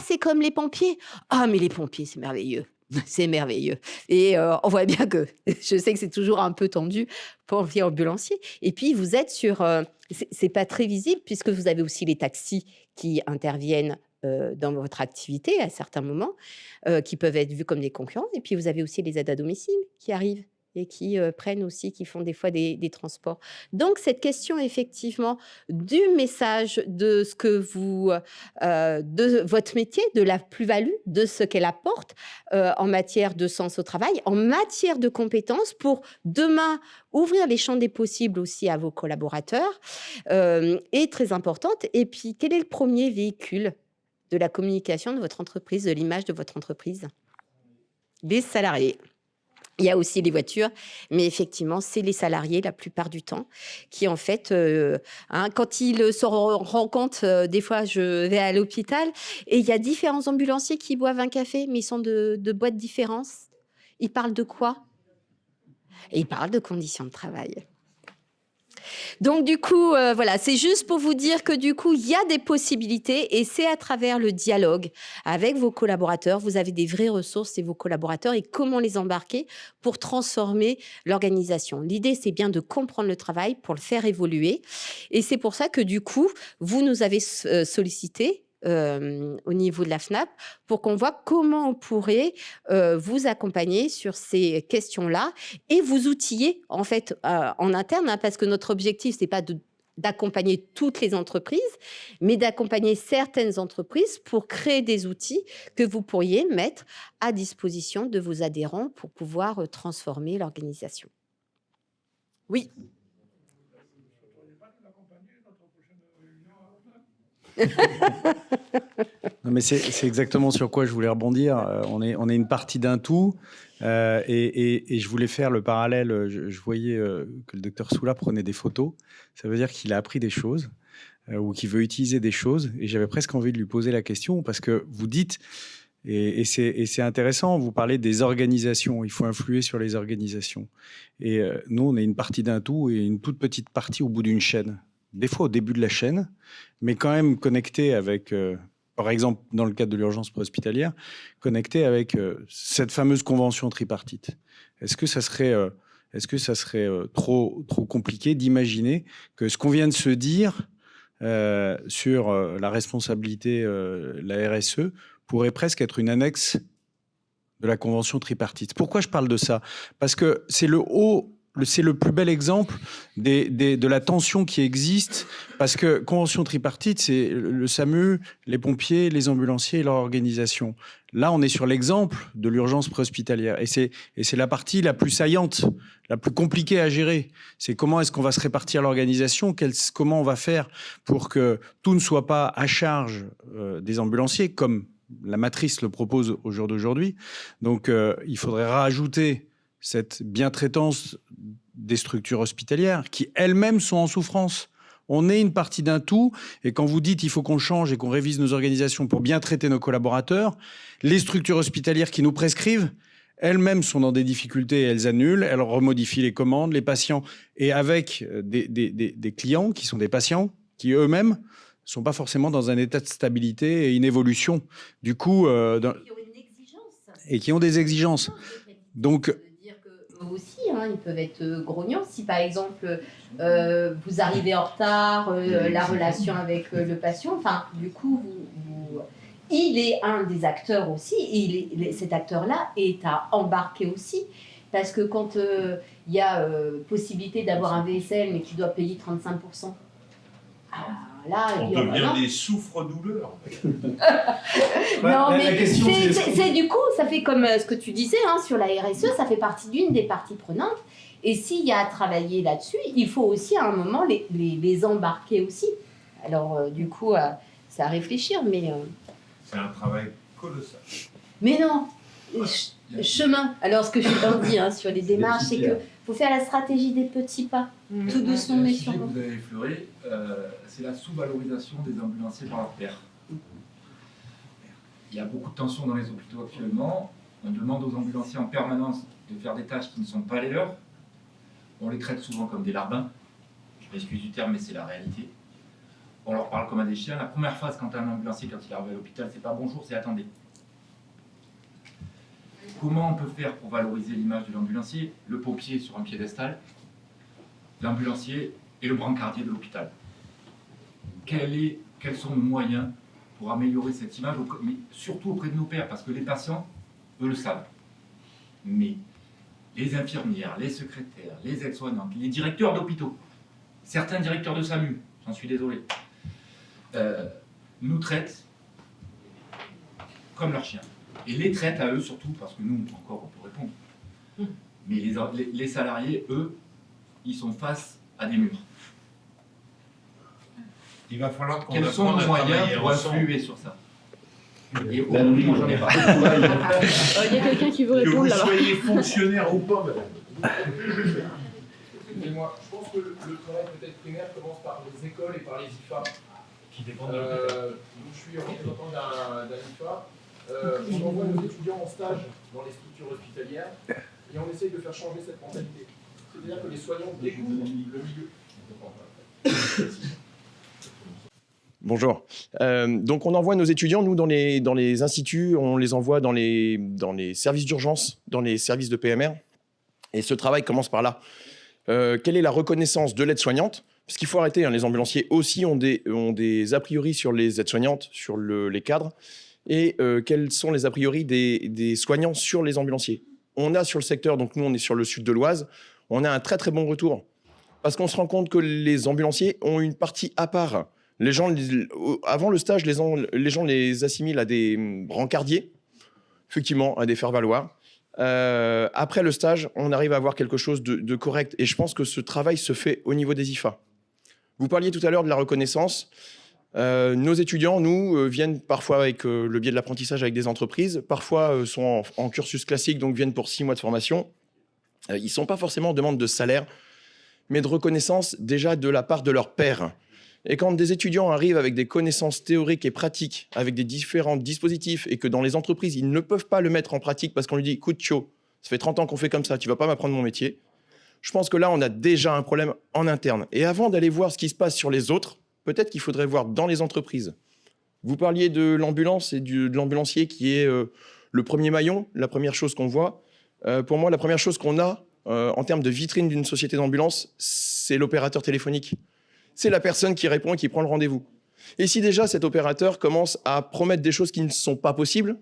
c'est comme les pompiers. Ah, mais les pompiers, c'est merveilleux. » C'est merveilleux. Et on voit bien que, je sais que c'est toujours un peu tendu pour les ambulanciers. Et puis, vous êtes sur... c'est pas très visible puisque vous avez aussi les taxis qui interviennent dans votre activité à certains moments, qui peuvent être vus comme des concurrents. Et puis, vous avez aussi les aides à domicile qui arrivent et qui prennent aussi, qui font des fois des transports. Donc, cette question, effectivement, du message de ce que de votre métier, de la plus-value, de ce qu'elle apporte en matière de sens au travail, en matière de compétences pour demain ouvrir les champs des possibles aussi à vos collaborateurs, est très importante. Et puis, quel est le premier véhicule de la communication de votre entreprise, de l'image de votre entreprise? Les salariés. Il y a aussi les voitures, mais effectivement, c'est les salariés la plupart du temps qui, en fait, quand ils se rendent compte, des fois, je vais à l'hôpital et il y a différents ambulanciers qui boivent un café, mais ils sont de boîtes différentes. Ils parlent de quoi? Et ils parlent de conditions de travail. Donc, du coup, voilà, c'est juste pour vous dire que du coup, il y a des possibilités et c'est à travers le dialogue avec vos collaborateurs. Vous avez des vraies ressources, c'est vos collaborateurs et comment les embarquer pour transformer l'organisation. L'idée, c'est bien de comprendre le travail pour le faire évoluer. Et c'est pour ça que du coup, vous nous avez sollicité au niveau de la FNAP pour qu'on voit comment on pourrait vous accompagner sur ces questions-là et vous outiller en fait en interne, parce que notre objectif, c'est pas de d'accompagner toutes les entreprises, mais d'accompagner certaines entreprises pour créer des outils que vous pourriez mettre à disposition de vos adhérents pour pouvoir transformer l'organisation. Oui. Non, mais c'est exactement sur quoi je voulais rebondir. On est une partie d'un tout. Et je voulais faire le parallèle. Je voyais que le docteur Soula prenait des photos. Ça veut dire qu'il a appris des choses ou qu'il veut utiliser des choses. Et j'avais presque envie de lui poser la question parce que vous dites, et c'est intéressant, vous parlez des organisations. Il faut influer sur les organisations. Et nous, on est une partie d'un tout et une toute petite partie au bout d'une chaîne. Des fois au début de la chaîne, mais quand même connecté avec... par exemple, dans le cadre de l'urgence préhospitalière, connecté avec cette fameuse convention tripartite. Est-ce que ça serait trop compliqué d'imaginer que ce qu'on vient de se dire sur la responsabilité, la RSE, pourrait presque être une annexe de la convention tripartite? Pourquoi je parle de ça? Parce que c'est le plus bel exemple de la tension qui existe, parce que convention tripartite, c'est le SAMU, les pompiers, les ambulanciers et leur organisation. Là, on est sur l'exemple de l'urgence préhospitalière. Et c'est la partie la plus saillante, la plus compliquée à gérer. C'est comment est-ce qu'on va se répartir l'organisation, comment on va faire pour que tout ne soit pas à charge des ambulanciers, comme la matrice le propose au jour d'aujourd'hui. Donc, il faudrait rajouter cette bientraitance des structures hospitalières qui elles-mêmes sont en souffrance. On est une partie d'un tout, et quand vous dites il faut qu'on change et qu'on révise nos organisations pour bien traiter nos collaborateurs, les structures hospitalières qui nous prescrivent, elles-mêmes sont dans des difficultés, elles annulent, elles remodifient les commandes, les patients, et avec des clients qui sont des patients qui eux-mêmes ne sont pas forcément dans un état de stabilité et une évolution. Du coup, et qui ont des exigences. Donc, aussi, ils peuvent être grognons. Si par exemple vous arrivez en retard, la relation avec le patient, enfin du coup il est un des acteurs aussi, et cet acteur-là est à embarquer aussi, parce que quand il y a possibilité d'avoir un VSL mais qui doit payer 35%, là, on devient des souffres-douleurs. Non, mais c'est du coup, ça fait comme ce que tu disais sur la RSE, ça fait partie d'une des parties prenantes. Et s'il y a à travailler là-dessus, il faut aussi à un moment les embarquer aussi. Alors, du coup, c'est à réfléchir, mais... C'est un travail colossal. Mais non, chemin. Alors, ce que je leur dis sur les démarches, c'est qu'il faut faire la stratégie des petits pas, tout doucement, mais sûrement. Vous avez effleuré, c'est la sous-valorisation des ambulanciers par leurs pairs. Il y a beaucoup de tensions dans les hôpitaux actuellement. On demande aux ambulanciers en permanence de faire des tâches qui ne sont pas les leurs. On les traite souvent comme des larbins. Je m'excuse du terme, mais c'est la réalité. On leur parle comme à des chiens. La première phase, quand un ambulancier, quand il arrive à l'hôpital, c'est pas bonjour, c'est attendez. Comment on peut faire pour valoriser l'image de l'ambulancier? Le pompier sur un piédestal, l'ambulancier et le brancardier de l'hôpital. Quels sont nos moyens pour améliorer cette image, mais surtout auprès de nos pairs, parce que les patients, eux le savent. Mais les infirmières, les secrétaires, les aides-soignantes, les directeurs d'hôpitaux, certains directeurs de SAMU, j'en suis désolé, nous traitent comme leurs chiens. Et les traitent à eux surtout, parce que nous, encore, on peut répondre. Mais les salariés, eux, ils sont face à des murs. Il va falloir qu'on Quels sont nos moyens pour influer sur ça? Et moi, j'en ai pas. Il y a quelqu'un qui veut répondre là-bas. Que vous soyez fonctionnaire ou pas, madame. Excusez-moi, je pense que le travail peut-être primaire commence par les écoles et par les IFA. Qui dépendent de je suis représentant d'un IFA. On envoie nos étudiants en stage dans les structures hospitalières et on essaye de faire changer cette mentalité. C'est-à-dire que les soignants découvrent le milieu. Bonjour. Donc on envoie nos étudiants, nous, dans les instituts, on les envoie dans les services d'urgence, dans les services de PMR. Et ce travail commence par là. Quelle est la reconnaissance de l'aide-soignante? Parce qu'il faut arrêter, les ambulanciers aussi ont des a priori sur les aides-soignantes, sur les cadres. Et quels sont les a priori des soignants sur les ambulanciers? On a sur le secteur, donc nous on est sur le sud de l'Oise, on a un très très bon retour Parce qu'on se rend compte que les ambulanciers ont une partie à part. Les gens, avant le stage, les gens les assimilent à des brancardiers, effectivement, à des faire-valoir. Après le stage, on arrive à avoir quelque chose de correct. Et je pense que ce travail se fait au niveau des IFA. Vous parliez tout à l'heure de la reconnaissance. Nos étudiants, nous, viennent parfois avec le biais de l'apprentissage avec des entreprises. Parfois, sont en cursus classique, donc viennent pour 6 mois de formation. Ils ne sont pas forcément en demande de salaire, mais de reconnaissance déjà de la part de leurs pairs. Et quand des étudiants arrivent avec des connaissances théoriques et pratiques, avec des différents dispositifs, et que dans les entreprises, ils ne peuvent pas le mettre en pratique parce qu'on lui dit « écoute, Thio, ça fait 30 ans qu'on fait comme ça, tu ne vas pas m'apprendre mon métier », je pense que là, on a déjà un problème en interne. Et avant d'aller voir ce qui se passe sur les autres, peut-être qu'il faudrait voir dans les entreprises. Vous parliez de l'ambulance et de l'ambulancier qui est le premier maillon, la première chose qu'on voit. Pour moi, la première chose qu'on a en termes de vitrine d'une société d'ambulance, c'est l'opérateur téléphonique. C'est la personne qui répond et qui prend le rendez-vous. Et si déjà cet opérateur commence à promettre des choses qui ne sont pas possibles,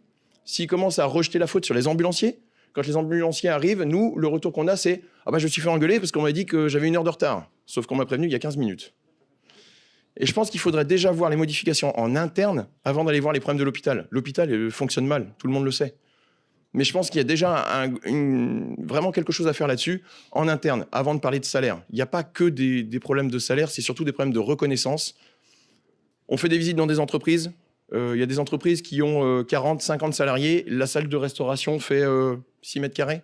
s'il commence à rejeter la faute sur les ambulanciers, quand les ambulanciers arrivent, nous, le retour qu'on a, c'est « Ah bah je me suis fait engueuler parce qu'on m'a dit que j'avais 1 heure de retard. » Sauf qu'on m'a prévenu il y a 15 minutes. Et je pense qu'il faudrait déjà voir les modifications en interne avant d'aller voir les problèmes de l'hôpital. L'hôpital fonctionne mal, tout le monde le sait. Mais je pense qu'il y a déjà vraiment quelque chose à faire là-dessus en interne, avant de parler de salaire. Il n'y a pas que des problèmes de salaire, c'est surtout des problèmes de reconnaissance. On fait des visites dans des entreprises. Il y a des entreprises qui ont 40, 50 salariés. La salle de restauration fait 6 mètres carrés.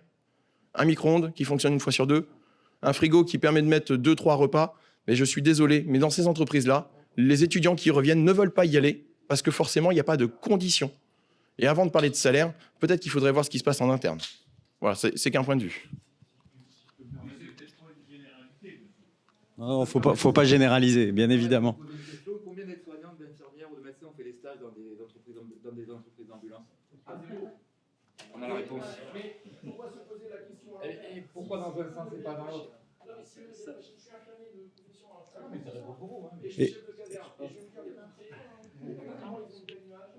Un micro-ondes qui fonctionne 1 fois sur 2. Un frigo qui permet de mettre 2-3 repas. Mais je suis désolé, mais dans ces entreprises-là, les étudiants qui reviennent ne veulent pas y aller parce que forcément, il n'y a pas de conditions. Et avant de parler de salaire, peut-être qu'il faudrait voir ce qui se passe en interne. Voilà, c'est qu'un point de vue. Non, faut pas généraliser, bien évidemment. Combien d'aides-soignantes, d'infirmières ou de médecins ont fait des stages dans des entreprises d'ambulance? On a la réponse. Mais pourquoi se poser la question Et pourquoi dans un sens et pas dans l'autre? Je suis infirmier de profession. Mais ça répond pour vous. Et je suis chef de caserne. Et je veux dire, les pompiers, comment ils ont une image.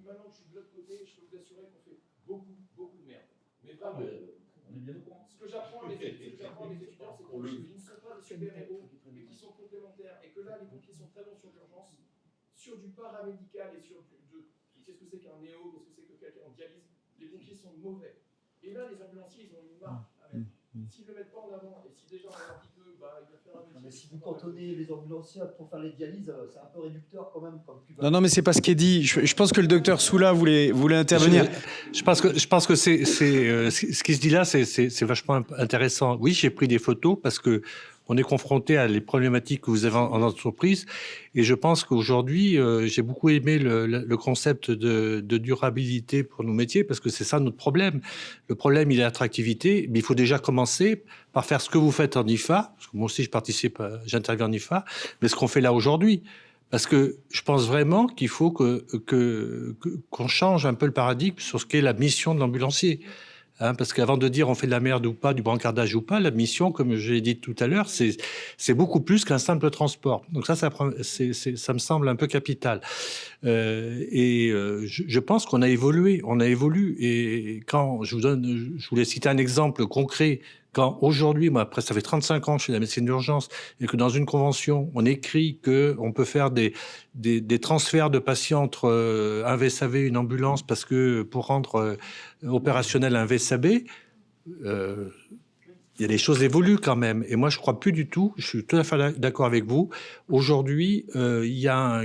Maintenant que je suis de l'autre côté, je peux vous assurer qu'on fait beaucoup de merde. Mais vraiment, on est bien au courant. Ce que j'apprends à mes étudiants, c'est qu'ils ne sont pas des super-héros, mais qui sont complémentaires. Et que là, les pompiers sont très bons sur l'urgence, sur du paramédical et sur qu'est-ce que c'est qu'un néo, qu'est-ce que c'est que quelqu'un en dialyse. Les pompiers sont mauvais. Et là, les ambulanciers, ils ont une marque à mettre. S'ils ne le mettent pas en avant, et si déjà on a un petit peu, ils peuvent faire un métier. Mais si vous cantonnez les ambulanciers pour faire les dialyses, c'est un peu réducteur quand même. Non, mais c'est pas ce qui est dit. Je pense que le docteur Soula voulait intervenir. Je pense que ce qui se dit là, c'est vachement intéressant. Oui, j'ai pris des photos parce que on est confronté à les problématiques que vous avez en entreprise. Et je pense qu'aujourd'hui, j'ai beaucoup aimé le concept de durabilité pour nos métiers, parce que c'est ça notre problème. Le problème, il est l'attractivité, mais il faut déjà commencer par faire ce que vous faites en IFA, parce que moi aussi, j'interviens en IFA, mais ce qu'on fait là aujourd'hui. Parce que je pense vraiment qu'il faut qu'on change un peu le paradigme sur ce qu'est la mission de l'ambulancier. Parce qu'avant de dire on fait de la merde ou pas, du brancardage ou pas, la mission, comme je l'ai dit tout à l'heure, c'est beaucoup plus qu'un simple transport. Donc ça me semble un peu capital. Je pense qu'on a évolué. On a évolué. Et quand je voulais citer un exemple concret. Quand aujourd'hui, moi, après, ça fait 35 ans que je fais de la médecine d'urgence et que dans une convention, on écrit qu'on peut faire des transferts de patients entre un VSAV et une ambulance parce que pour rendre opérationnel un VSAB, il y a des choses évoluent quand même. Et moi, je crois plus du tout, je suis tout à fait d'accord avec vous. Aujourd'hui, il y a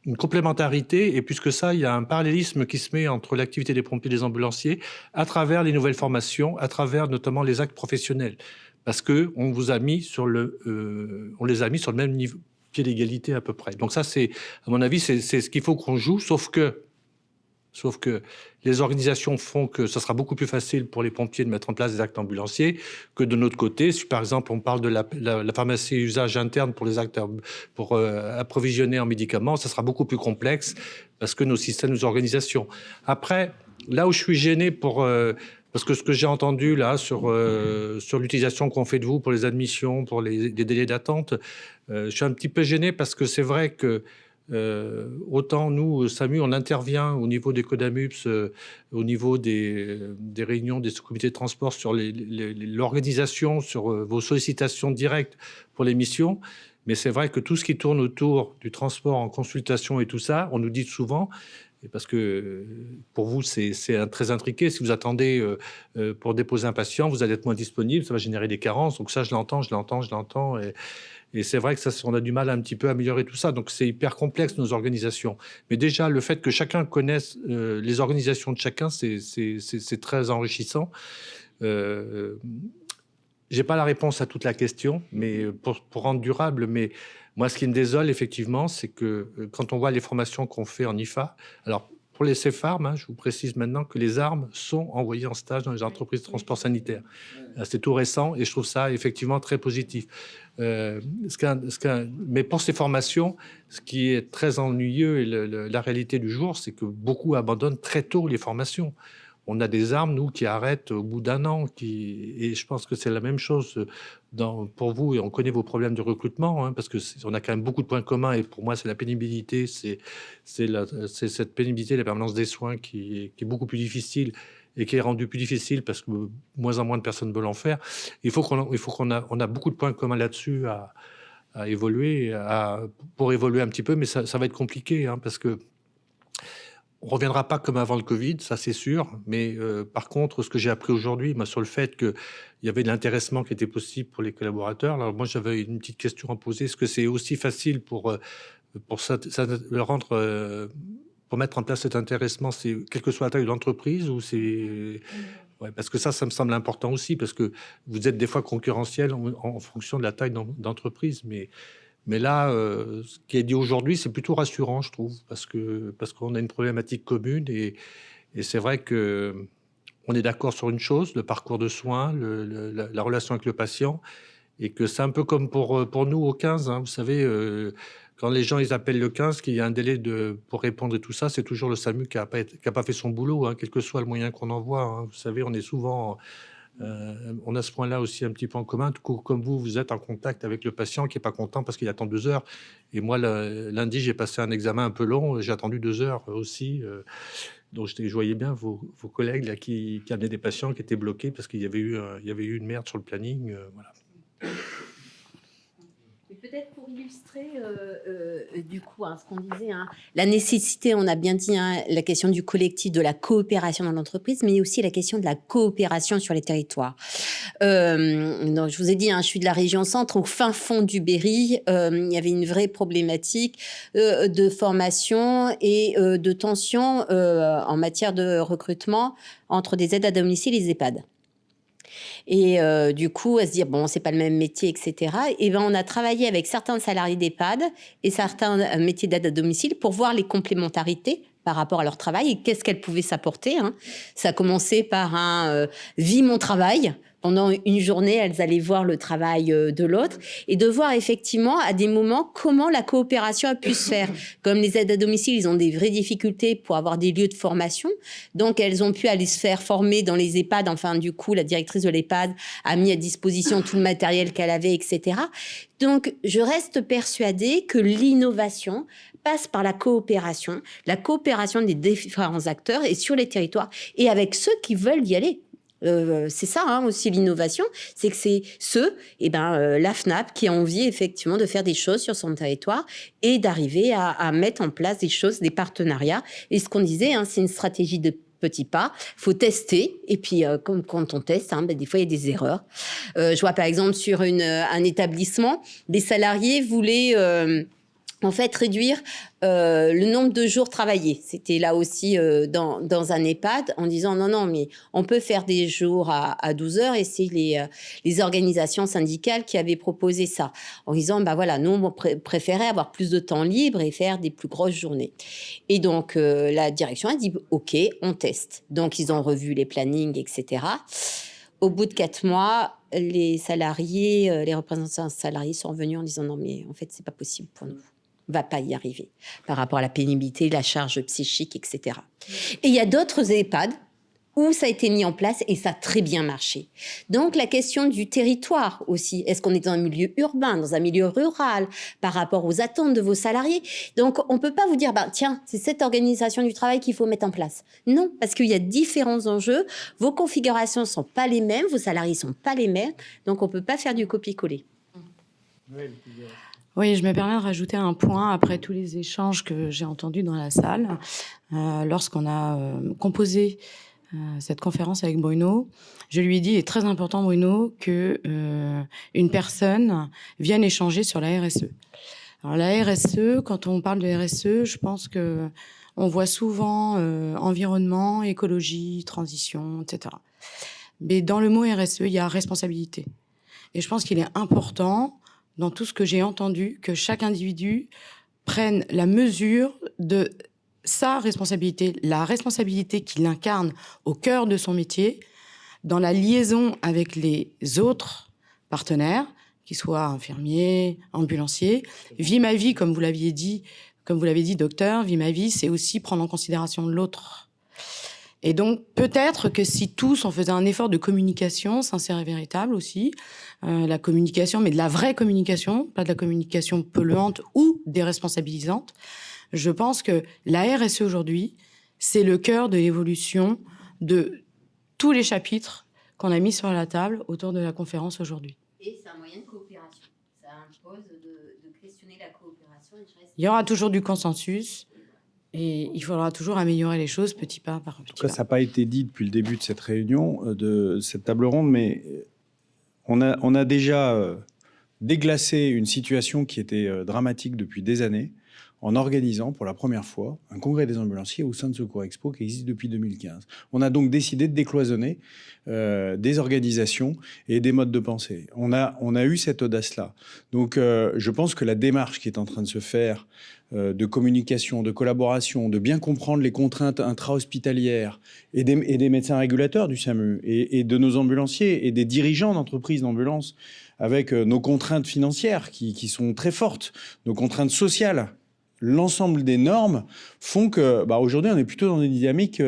une complémentarité, et plus que ça, il y a un parallélisme qui se met entre l'activité des pompiers et des ambulanciers à travers les nouvelles formations, à travers notamment les actes professionnels, parce que on les a mis sur le même niveau, pied d'égalité à peu près. Donc ça, c'est, à mon avis, c'est ce qu'il faut qu'on joue, sauf que les organisations font que ce sera beaucoup plus facile pour les pompiers de mettre en place des actes ambulanciers que de notre côté. Si par exemple on parle de la pharmacie usage interne pour les actes pour approvisionner en médicaments, ça sera beaucoup plus complexe parce que nos systèmes, nos organisations. Après, là où je suis gêné parce que ce que j'ai entendu là sur l'utilisation qu'on fait de vous pour les admissions, pour les délais d'attente, je suis un petit peu gêné parce que c'est vrai que Autant nous, SAMU, on intervient au niveau des CODAMUPS, au niveau des réunions des sous-comités de transport sur l'organisation, sur vos sollicitations directes pour les missions. Mais c'est vrai que tout ce qui tourne autour du transport en consultation et tout ça, on nous dit souvent, et parce que pour vous, c'est très intriqué. Si vous attendez pour déposer un patient, vous allez être moins disponible, ça va générer des carences. Donc ça, je l'entends. Et c'est vrai que ça, on a du mal à un petit peu améliorer tout ça. Donc c'est hyper complexe, nos organisations. Mais déjà, le fait que chacun connaisse les organisations de chacun, c'est très enrichissant. J'ai pas la réponse à toute la question, mais pour rendre durable, mais moi, ce qui me désole, effectivement, c'est que quand on voit les formations qu'on fait en IFA, alors pour les CEFARM, je vous précise maintenant que les armes sont envoyées en stage dans les entreprises de transport sanitaire. C'est tout récent et je trouve ça effectivement très positif. Mais pour ces formations, ce qui est très ennuyeux et la réalité du jour, c'est que beaucoup abandonnent très tôt les formations. On a des armes, nous, qui arrêtent au bout d'un an. Et je pense que c'est la même chose pour vous. Et on connaît vos problèmes de recrutement, parce qu'on a quand même beaucoup de points communs. Et pour moi, c'est la pénibilité. C'est cette pénibilité, la permanence des soins qui est beaucoup plus difficile et qui est rendue plus difficile parce que moins en moins de personnes veulent en faire. On a beaucoup de points communs là-dessus à évoluer, pour évoluer un petit peu. Mais ça va être compliqué, parce que on ne reviendra pas comme avant le Covid, ça c'est sûr, mais par contre, ce que j'ai appris aujourd'hui, sur le fait qu'il y avait de l'intéressement qui était possible pour les collaborateurs, alors moi j'avais une petite question à poser, est-ce que c'est aussi facile pour le rendre, pour mettre en place cet intéressement, c'est quelle que soit la taille de l'entreprise ou c'est... Ouais, parce que ça me semble important aussi, parce que vous êtes des fois concurrentiel en fonction de la taille d'entreprise, mais là, ce qui est dit aujourd'hui, c'est plutôt rassurant, je trouve, parce qu'on a une problématique commune et c'est vrai que on est d'accord sur une chose, le parcours de soins, la relation avec le patient, et que c'est un peu comme pour nous au 15. Vous savez, quand les gens ils appellent le 15, qu'il y a un délai pour répondre et tout ça, c'est toujours le SAMU qui a pas fait son boulot, quel que soit le moyen qu'on envoie. Vous savez, on est souvent... on a ce point-là aussi un petit peu en commun. Comme vous êtes en contact avec le patient qui n'est pas content parce qu'il attend 2 heures. Et moi, lundi, j'ai passé un examen un peu long. J'ai attendu 2 heures aussi. Donc, je voyais bien vos collègues là, qui amenaient des patients qui étaient bloqués parce qu'il y avait eu une merde sur le planning. Voilà. Peut-être pour illustrer du coup ce qu'on disait, la nécessité, on a bien dit, la question du collectif, de la coopération dans l'entreprise, mais aussi la question de la coopération sur les territoires. Donc, je vous ai dit, je suis de la région centre, au fin fond du Berry, il y avait une vraie problématique de formation et de tension en matière de recrutement entre des aides à domicile et les EHPAD. Et du coup, à se dire, bon, c'est pas le même métier, etc. Et ben, on a travaillé avec certains salariés d'EHPAD et certains métiers d'aide à domicile pour voir les complémentarités par rapport à leur travail et qu'est-ce qu'elles pouvaient s'apporter. Ça a commencé par un « vis mon travail ». Pendant une journée, elles allaient voir le travail de l'autre et de voir effectivement à des moments comment la coopération a pu se faire. Comme les aides à domicile, ils ont des vraies difficultés pour avoir des lieux de formation. Donc, elles ont pu aller se faire former dans les EHPAD. Enfin, du coup, la directrice de l'EHPAD a mis à disposition tout le matériel qu'elle avait, etc. Donc, je reste persuadée que l'innovation passe par la coopération des différents acteurs et sur les territoires et avec ceux qui veulent y aller. C'est ça aussi l'innovation, c'est que c'est la FNAP qui a envie effectivement de faire des choses sur son territoire et d'arriver à mettre en place des choses, des partenariats. Et ce qu'on disait, c'est une stratégie de petits pas. Il faut tester. Et puis, comme quand on teste, des fois, il y a des erreurs. Je vois par exemple sur un établissement, des salariés voulaient... en fait, réduire le nombre de jours travaillés. C'était là aussi dans un EHPAD en disant non, mais on peut faire des jours à 12 heures et c'est les organisations syndicales qui avaient proposé ça. En disant, nous, on préférait avoir plus de temps libre et faire des plus grosses journées. Et donc, la direction a dit, OK, on teste. Donc, ils ont revu les plannings, etc. Au bout de 4 mois, les salariés, les représentants salariés sont revenus en disant non, mais en fait, c'est pas possible pour nous. On va pas y arriver par rapport à la pénibilité, la charge psychique, etc. Et il y a d'autres EHPAD où ça a été mis en place et ça a très bien marché. Donc la question du territoire aussi, est-ce qu'on est dans un milieu urbain, dans un milieu rural, par rapport aux attentes de vos salariés? Donc on ne peut pas vous dire, tiens, c'est cette organisation du travail qu'il faut mettre en place. Non, parce qu'il y a différents enjeux, vos configurations ne sont pas les mêmes, vos salariés ne sont pas les mêmes, donc on ne peut pas faire du copier-coller. Oui, je me permets de rajouter un point après tous les échanges que j'ai entendus dans la salle. Lorsqu'on a composé cette conférence avec Bruno, je lui ai dit, il est très important, Bruno, que une personne vienne échanger sur la RSE. Alors la RSE, quand on parle de RSE, je pense que on voit souvent environnement, écologie, transition, etc. Mais dans le mot RSE, il y a responsabilité. Et je pense qu'il est important, dans tout ce que j'ai entendu, que chaque individu prenne la mesure de sa responsabilité, la responsabilité qu'il incarne au cœur de son métier, dans la liaison avec les autres partenaires, qu'ils soient infirmiers, ambulanciers. Vie ma vie, comme vous l'avez dit, docteur, vie ma vie, c'est aussi prendre en considération l'autre. Et donc, peut-être que si tous, on faisait un effort de communication sincère et véritable aussi, la communication, mais de la vraie communication, pas de la communication polluante ou déresponsabilisante, je pense que la RSE aujourd'hui, c'est le cœur de l'évolution de tous les chapitres qu'on a mis sur la table autour de la conférence aujourd'hui. Et c'est un moyen de coopération. Ça impose de questionner la coopération. Il y aura toujours du consensus. Et il faudra toujours améliorer les choses petit pas par petit pas. En tout cas, ça n'a pas été dit depuis le début de cette réunion, de cette table ronde, mais on a déjà déglacé une situation qui était dramatique depuis des années en organisant pour la première fois un congrès des ambulanciers au sein de Secours Expo qui existe depuis 2015. On a donc décidé de décloisonner des organisations et des modes de pensée. On a eu cette audace-là. Donc je pense que la démarche qui est en train de se faire de communication, de collaboration, de bien comprendre les contraintes intra-hospitalières et des médecins régulateurs du SAMU et de nos ambulanciers et des dirigeants d'entreprises d'ambulance avec nos contraintes financières qui sont très fortes, nos contraintes sociales. L'ensemble des normes font que aujourd'hui, on est plutôt dans une dynamique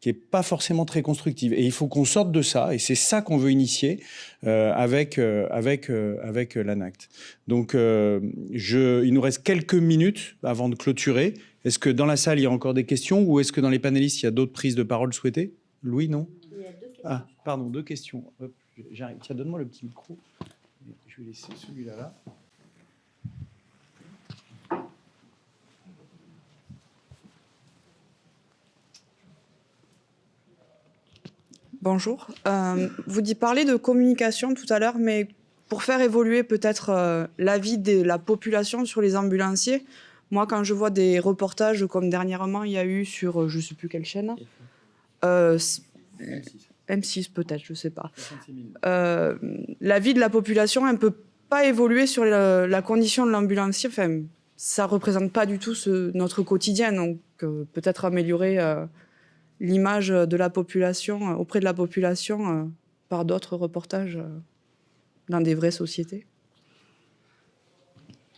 qui n'est pas forcément très constructive. Et il faut qu'on sorte de ça, et c'est ça qu'on veut initier avec l'ANACT. Donc, il nous reste quelques minutes avant de clôturer. Est-ce que dans la salle, il y a encore des questions, ou est-ce que dans les panélistes, il y a d'autres prises de parole souhaitées? Louis, non? Il y a 2 questions. Ah, pardon, 2 questions. Hop, j'arrive. Tiens, donne-moi le petit micro. Je vais laisser celui-là là. Bonjour. Vous parlez de communication tout à l'heure, mais pour faire évoluer peut-être l'avis de la population sur les ambulanciers, moi, quand je vois des reportages comme dernièrement, il y a eu sur, je ne sais plus quelle chaîne, M6 peut-être, je ne sais pas. L'avis de la population, elle ne peut pas évoluer sur la condition de l'ambulancier. Enfin, ça ne représente pas du tout notre quotidien, donc peut-être améliorer l'image de la population, auprès de la population, par d'autres reportages dans des vraies sociétés.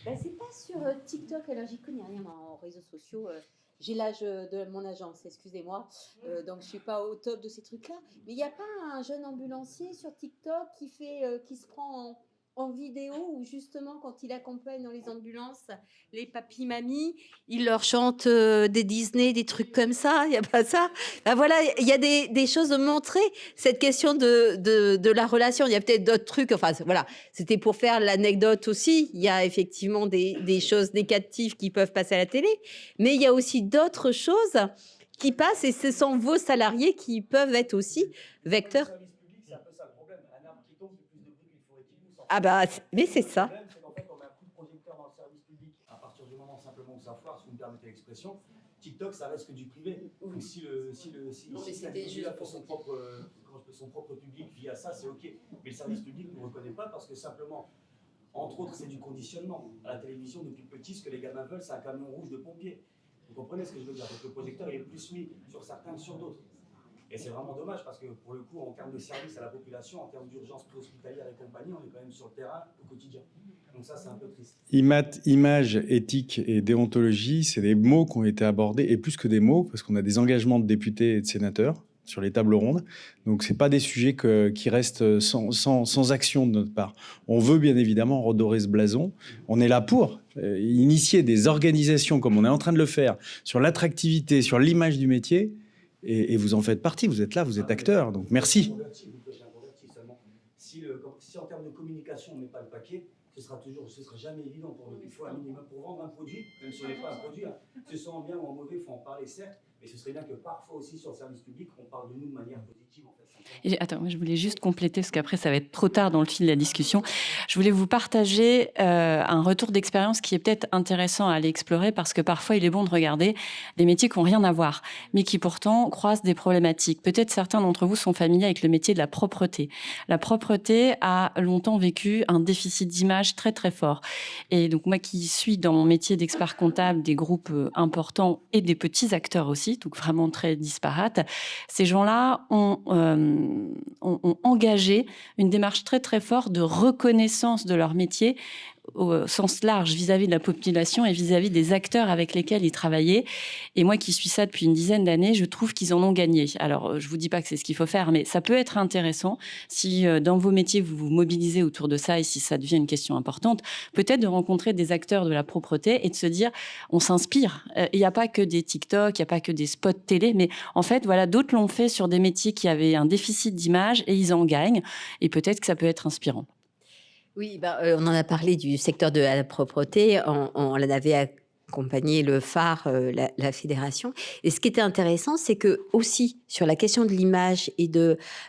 C'est pas sur TikTok, alors j'y connais rien en réseaux sociaux. J'ai l'âge de mon agence, excusez-moi, donc je suis pas au top de ces trucs-là. Mais il n'y a pas un jeune ambulancier sur TikTok qui se prend en vidéo, où justement, quand il accompagne dans les ambulances les papis-mamies, il leur chante des Disney, des trucs comme ça. Il n'y a pas ça. Voilà, il y a des choses de montrer, cette question de la relation. Il y a peut-être d'autres trucs. Enfin, voilà, c'était pour faire l'anecdote aussi. Il y a effectivement des choses négatives qui peuvent passer à la télé, mais il y a aussi d'autres choses qui passent, et ce sont vos salariés qui peuvent être aussi vecteurs. Ah mais c'est ça. C'est qu'en fait, on met un coup de projecteur dans le service public à partir du moment simplement où ça foire, si vous me permettez l'expression. TikTok, ça reste que du privé. Donc si l'individu a fait son propre public via ça, c'est OK. Mais le service public ne reconnaît pas parce que simplement, entre autres, c'est du conditionnement. À la télévision, depuis petit, ce que les gamins veulent, c'est un camion rouge de pompiers. Vous comprenez ce que je veux dire? Donc le projecteur il est plus mis sur certains que sur d'autres. Et c'est vraiment dommage parce que pour le coup, en termes de service à la population, en termes d'urgence préhospitalière et compagnie, on est quand même sur le terrain au quotidien. Donc ça, c'est un peu triste. Image, éthique et déontologie, c'est des mots qui ont été abordés, et plus que des mots, parce qu'on a des engagements de députés et de sénateurs sur les tables rondes. Donc, ce n'est pas des sujets qui restent sans action de notre part. On veut bien évidemment redorer ce blason. On est là pour initier des organisations, comme on est en train de le faire, sur l'attractivité, sur l'image du métier. Et vous en faites partie, vous êtes là, vous êtes acteur. Donc, merci. Si en termes de communication, on ne met pas le paquet, ce sera jamais évident pour nous. Il faut un minimum pour vendre un produit, même si on n'est pas un produit, que ce soit en bien ou en mauvais, il faut en parler, certes, mais ce serait bien que parfois aussi sur le service public, on parle de nous de manière positive. En fait. Attends, moi, je voulais juste compléter, parce qu'après, ça va être trop tard dans le fil de la discussion. Je voulais vous partager un retour d'expérience qui est peut-être intéressant à aller explorer, parce que parfois, il est bon de regarder des métiers qui n'ont rien à voir, mais qui pourtant croisent des problématiques. Peut-être certains d'entre vous sont familiers avec le métier de la propreté. La propreté a longtemps vécu un déficit d'image très, très fort. Et donc, moi qui suis dans mon métier d'expert comptable des groupes importants et des petits acteurs aussi, donc vraiment très disparates, ces gens-là ont engagé une démarche très très forte de reconnaissance de leur métier au sens large vis-à-vis de la population et vis-à-vis des acteurs avec lesquels ils travaillaient. Et moi qui suis ça depuis une dizaine d'années, je trouve qu'ils en ont gagné. Alors, je vous dis pas que c'est ce qu'il faut faire, mais ça peut être intéressant si dans vos métiers, vous vous mobilisez autour de ça et si ça devient une question importante, peut-être de rencontrer des acteurs de la propreté et de se dire, on s'inspire. Il n'y a pas que des TikTok, il n'y a pas que des spots télé, mais en fait, voilà, d'autres l'ont fait sur des métiers qui avaient un déficit d'image et ils en gagnent. Et peut-être que ça peut être inspirant. Oui, on en a parlé du secteur de la propreté. On en avait accompagné le phare, la fédération. Et ce qui était intéressant, c'est que aussi sur la question de l'image et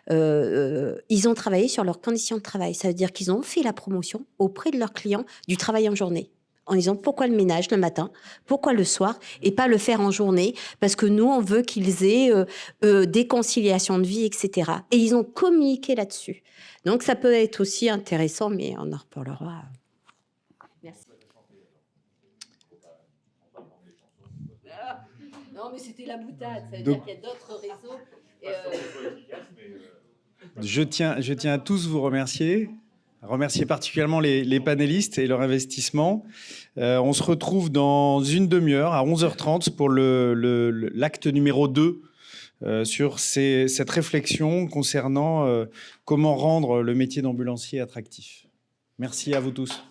ils ont travaillé sur leurs conditions de travail. Ça veut dire qu'ils ont fait la promotion auprès de leurs clients du travail en journée. En disant pourquoi le ménage le matin, pourquoi le soir, et pas le faire en journée, parce que nous, on veut qu'ils aient des conciliations de vie, etc. Et ils ont communiqué là-dessus. Donc, ça peut être aussi intéressant, mais on en reparlera. Merci. Non, mais c'était la boutade. Ça veut dire qu'il y a d'autres réseaux. Je tiens à tous vous remercier particulièrement les panélistes et leur investissement. On se retrouve dans une demi-heure, à 11h30, pour l'acte numéro 2 sur cette réflexion concernant comment rendre le métier d'ambulancier attractif. Merci à vous tous.